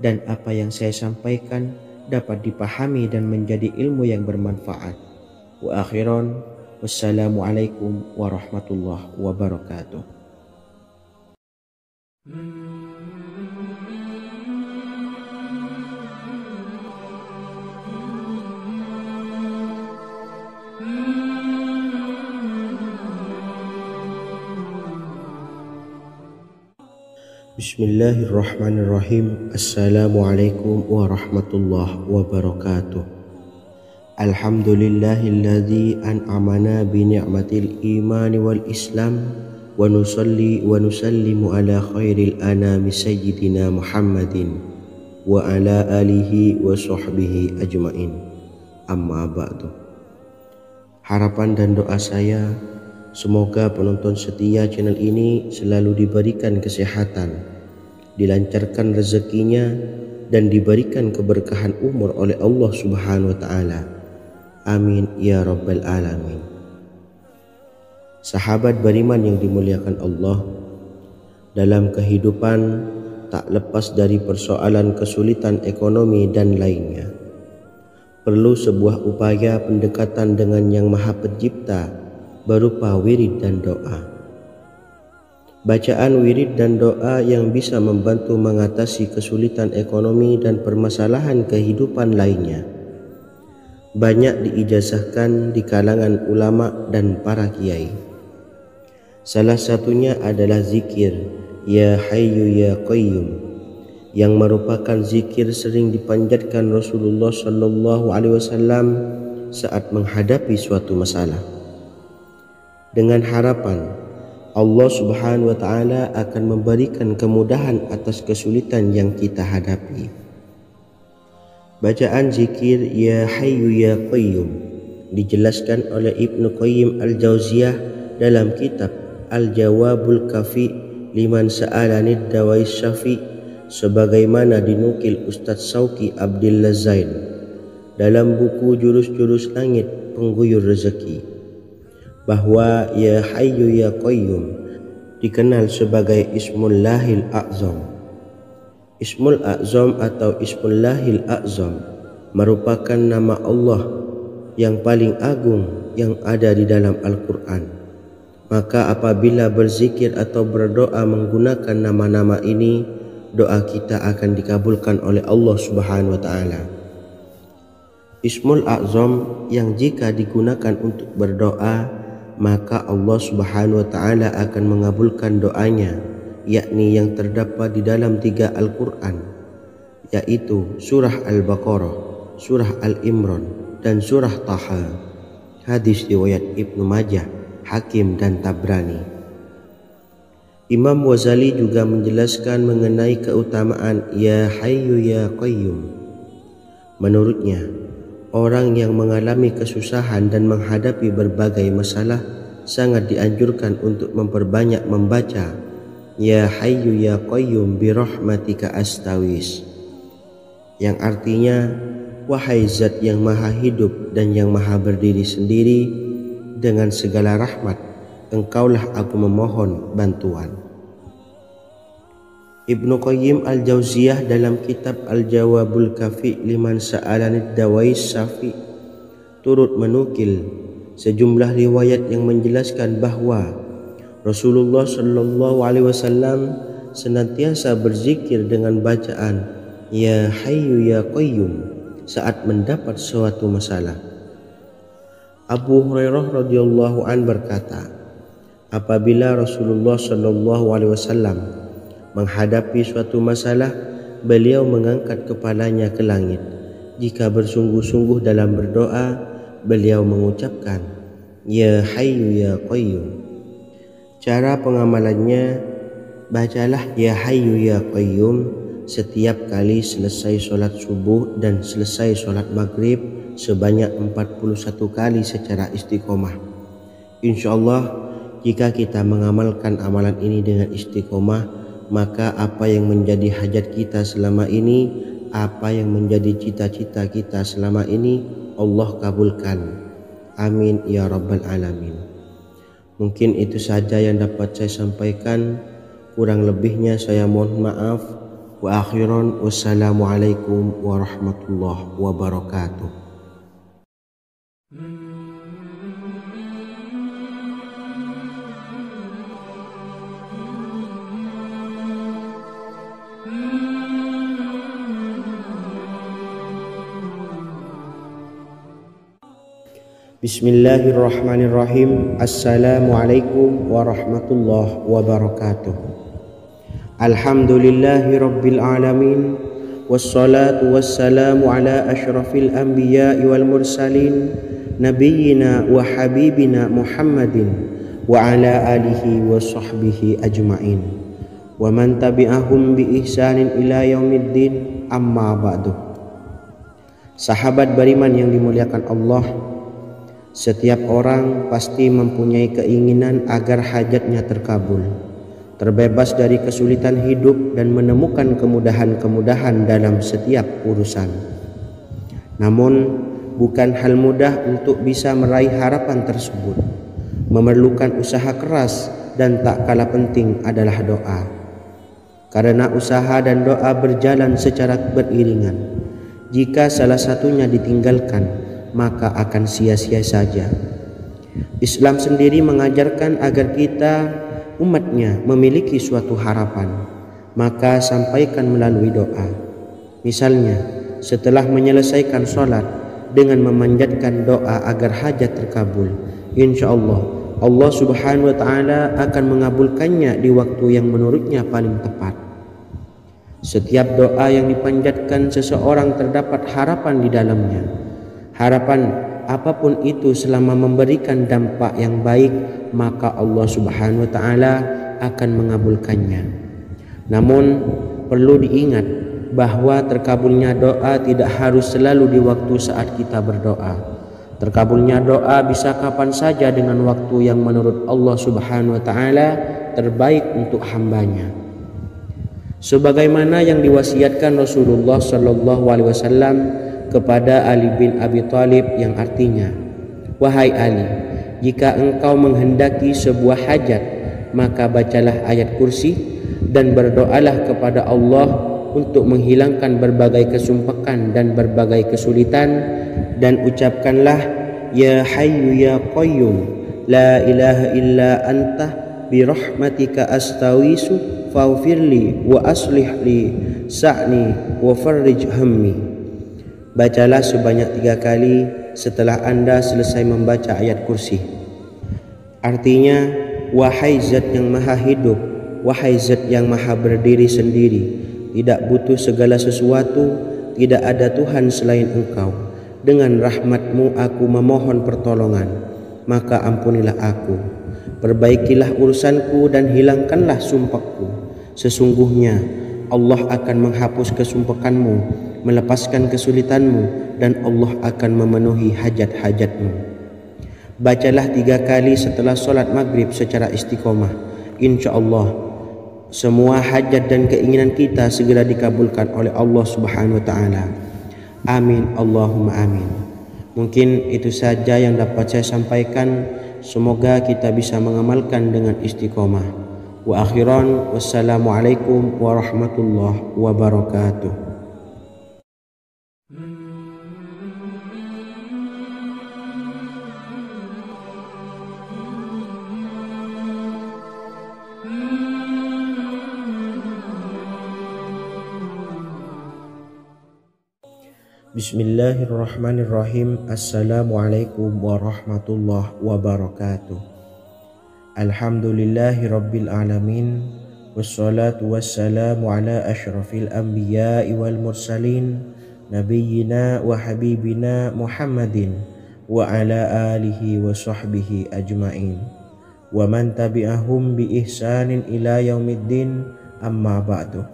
dan apa yang saya sampaikan dapat dipahami dan menjadi ilmu yang bermanfaat. Wa akhiran, wassalamualaikum warahmatullahi wabarakatuh. Bismillahirrahmanirrahim. Assalamualaikum warahmatullahi wabarakatuh. Alhamdulillahilladzi an'amana bi ni'matil iman wal islam wa nusalli wa nusallimu ala khairil anami sayyidina Muhammadin wa ala alihi wa sahbihi ajmain. Amma ba'du. Harapan dan doa saya, semoga penonton setia channel ini selalu diberikan kesehatan, dilancarkan rezekinya, dan diberikan keberkahan umur oleh Allah Subhanahu wa Ta'ala. Amin ya rabbal alamin. Sahabat beriman yang dimuliakan Allah, dalam kehidupan tak lepas dari persoalan kesulitan ekonomi dan lainnya. Perlu sebuah upaya pendekatan dengan Yang Maha Pencipta berupa wirid dan doa. Bacaan wirid dan doa yang bisa membantu mengatasi kesulitan ekonomi dan permasalahan kehidupan lainnya banyak diijazahkan di kalangan ulama dan para kiai. Salah satunya adalah zikir Ya Hayyu Ya Qayyum, yang merupakan zikir sering dipanjatkan Rasulullah sallallahu alaihi wasallam saat menghadapi suatu masalah, dengan harapan Allah Subhanahu wa Ta'ala akan memberikan kemudahan atas kesulitan yang kita hadapi. Bacaan zikir Ya Hayyu Ya Qayyum dijelaskan oleh Ibnu Qayyim Al-Jauziyah dalam kitab Al-Jawabul Kafi liman sa'alanid dawais syafi, sebagaimana dinukil Ustadz Sauki Abdillah Zain dalam buku Jurus-Jurus Langit Pengguyur Rezeki, bahwa Ya Hayyu Ya Qayyum dikenal sebagai Ismullahil A'zam. Ismul A'zam atau Ismullahil A'zam merupakan nama Allah yang paling agung yang ada di dalam Al-Quran. Maka apabila berzikir atau berdoa menggunakan nama-nama ini, doa kita akan dikabulkan oleh Allah Subhanahu wa Ta'ala. Ismul A'zam yang jika digunakan untuk berdoa, maka Allah Subhanahu wa Ta'ala akan mengabulkan doanya, yakni yang terdapat di dalam 3 Al-Quran, yaitu surah Al-Baqarah, surah Al-Imran, dan surah Taha. Hadis riwayat Ibnu Majah, Hakim, dan Tabrani. Imam Ghazali juga menjelaskan mengenai keutamaan Ya Hayyu Ya Qayyum. Menurutnya, orang yang mengalami kesusahan dan menghadapi berbagai masalah sangat dianjurkan untuk memperbanyak membaca Ya Hayyu Ya Qayyum bi rahmatika astawis, yang artinya, wahai zat yang maha hidup dan yang maha berdiri sendiri, dengan segala rahmat engkaulah aku memohon bantuan. Ibnu Qayyim al-Jauziyah dalam kitab Al-Jawabul Kafi liman sa'alanid dawais syafi turut menukil sejumlah riwayat yang menjelaskan bahwa Rasulullah Shallallahu Alaihi Wasallam senantiasa berzikir dengan bacaan Ya Hayyu Ya Qayyum saat mendapat suatu masalah. Abu Hurairah radhiyallahu an berkata, apabila Rasulullah Shallallahu Alaihi Wasallam menghadapi suatu masalah, beliau mengangkat kepalanya ke langit. Jika bersungguh-sungguh dalam berdoa, beliau mengucapkan Ya Hayyu Ya Qayyum. Cara pengamalannya, bacalah Ya Hayyu Ya Qayyum setiap kali selesai sholat subuh dan selesai sholat maghrib sebanyak 41 kali secara istiqomah. Insyaallah, jika kita mengamalkan amalan ini dengan istiqomah, maka apa yang menjadi hajat kita selama ini, apa yang menjadi cita-cita kita selama ini, Allah kabulkan. Amin ya rabbal alamin. Mungkin itu saja yang dapat saya sampaikan. Kurang lebihnya saya mohon maaf. Wa akhiran, wassalamualaikum warahmatullahi wabarakatuh. Bismillahirrahmanirrahim. Assalamualaikum warahmatullahi wabarakatuh. Alhamdulillahi rabbil alamin. Wassalatu wassalamu ala ashrafil anbiya'i wal mursalin nabiyyina wa habibina Muhammadin wa ala alihi wa sahbihi ajma'in wa man tabi'ahum bi ihsanin ila yaumiddin, amma ba'du. Sahabat beriman yang dimuliakan Allah, setiap orang pasti mempunyai keinginan agar hajatnya terkabul, terbebas dari kesulitan hidup dan menemukan kemudahan-kemudahan dalam setiap urusan. Namun, bukan hal mudah untuk bisa meraih harapan tersebut. Memerlukan usaha keras dan tak kalah penting adalah doa. Karena usaha dan doa berjalan secara beriringan. Jika salah satunya ditinggalkan, maka akan sia-sia saja. Islam sendiri mengajarkan agar kita umatnya memiliki suatu harapan, maka sampaikan melalui doa. Misalnya, setelah menyelesaikan sholat dengan memanjatkan doa agar hajat terkabul, insyaallah Allah subhanahu wa ta'ala akan mengabulkannya di waktu yang menurutnya paling tepat. Setiap doa yang dipanjatkan seseorang terdapat harapan di dalamnya. Harapan apapun itu selama memberikan dampak yang baik, maka Allah subhanahu wa ta'ala akan mengabulkannya. Namun perlu diingat bahwa terkabulnya doa tidak harus selalu di waktu saat kita berdoa. Terkabulnya doa bisa kapan saja dengan waktu yang menurut Allah subhanahu wa ta'ala terbaik untuk hambanya. Sebagaimana yang diwasiatkan Rasulullah sallallahu alaihi wasallam kepada Ali bin Abi Thalib, yang artinya, wahai Ali, jika engkau menghendaki sebuah hajat, maka bacalah ayat kursi dan berdoalah kepada Allah untuk menghilangkan berbagai kesumpakan dan berbagai kesulitan, dan ucapkanlah Ya Hayyu Ya Qayyum la ilaha illa anta birahmatika astawisu faghfirli wa aslih li sa'ni wa farrij hammi. Bacalah sebanyak 3 kali setelah Anda selesai membaca ayat kursi. Artinya, wahai zat yang maha hidup, wahai zat yang maha berdiri sendiri, tidak butuh segala sesuatu, tidak ada Tuhan selain Engkau. Dengan rahmat-Mu aku memohon pertolongan, maka ampunilah aku. Perbaikilah urusanku dan hilangkanlah sumpahku. Sesungguhnya Allah akan menghapus kesumpahanmu, melepaskan kesulitanmu, dan Allah akan memenuhi hajat-hajatmu. Bacalah 3 kali setelah sholat maghrib secara istiqomah. InsyaAllah semua hajat dan keinginan kita segera dikabulkan oleh Allah subhanahu wa ta'ala. Amin Allahumma amin. Mungkin itu saja yang dapat saya sampaikan. Semoga kita bisa mengamalkan dengan istiqomah. Wa akhiran, wassalamualaikum warahmatullahi wabarakatuh. Bismillahirrahmanirrahim. Assalamualaikum warahmatullahi wabarakatuh. Alhamdulillahi rabbil alamin. Wassalatu wassalamu ala ashrafil anbiya'i wal mursalin, nabiyyina wa habibina Muhammadin wa ala alihi wa sahbihi ajma'in, wa man tabi'ahum bi ihsanin ila yaumiddin, amma ba'du.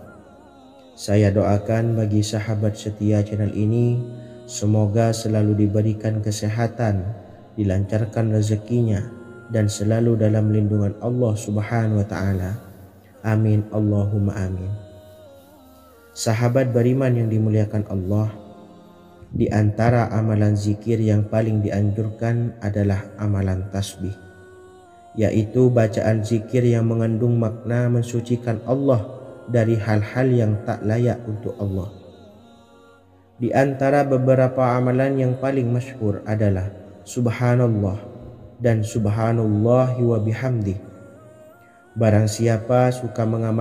Saya doakan bagi sahabat setia channel ini, semoga selalu diberikan kesehatan, dilancarkan rezekinya, dan selalu dalam lindungan Allah Subhanahu wa Ta'ala. Amin Allahumma amin. Sahabat beriman yang dimuliakan Allah, di antara amalan zikir yang paling dianjurkan adalah amalan tasbih, yaitu bacaan zikir yang mengandung makna mensucikan Allah dari hal-hal yang tak layak untuk Allah. Di antara beberapa amalan yang paling masyhur adalah Subhanallah dan Subhanallahi wa bihamdih. Barang siapa suka mengamalkan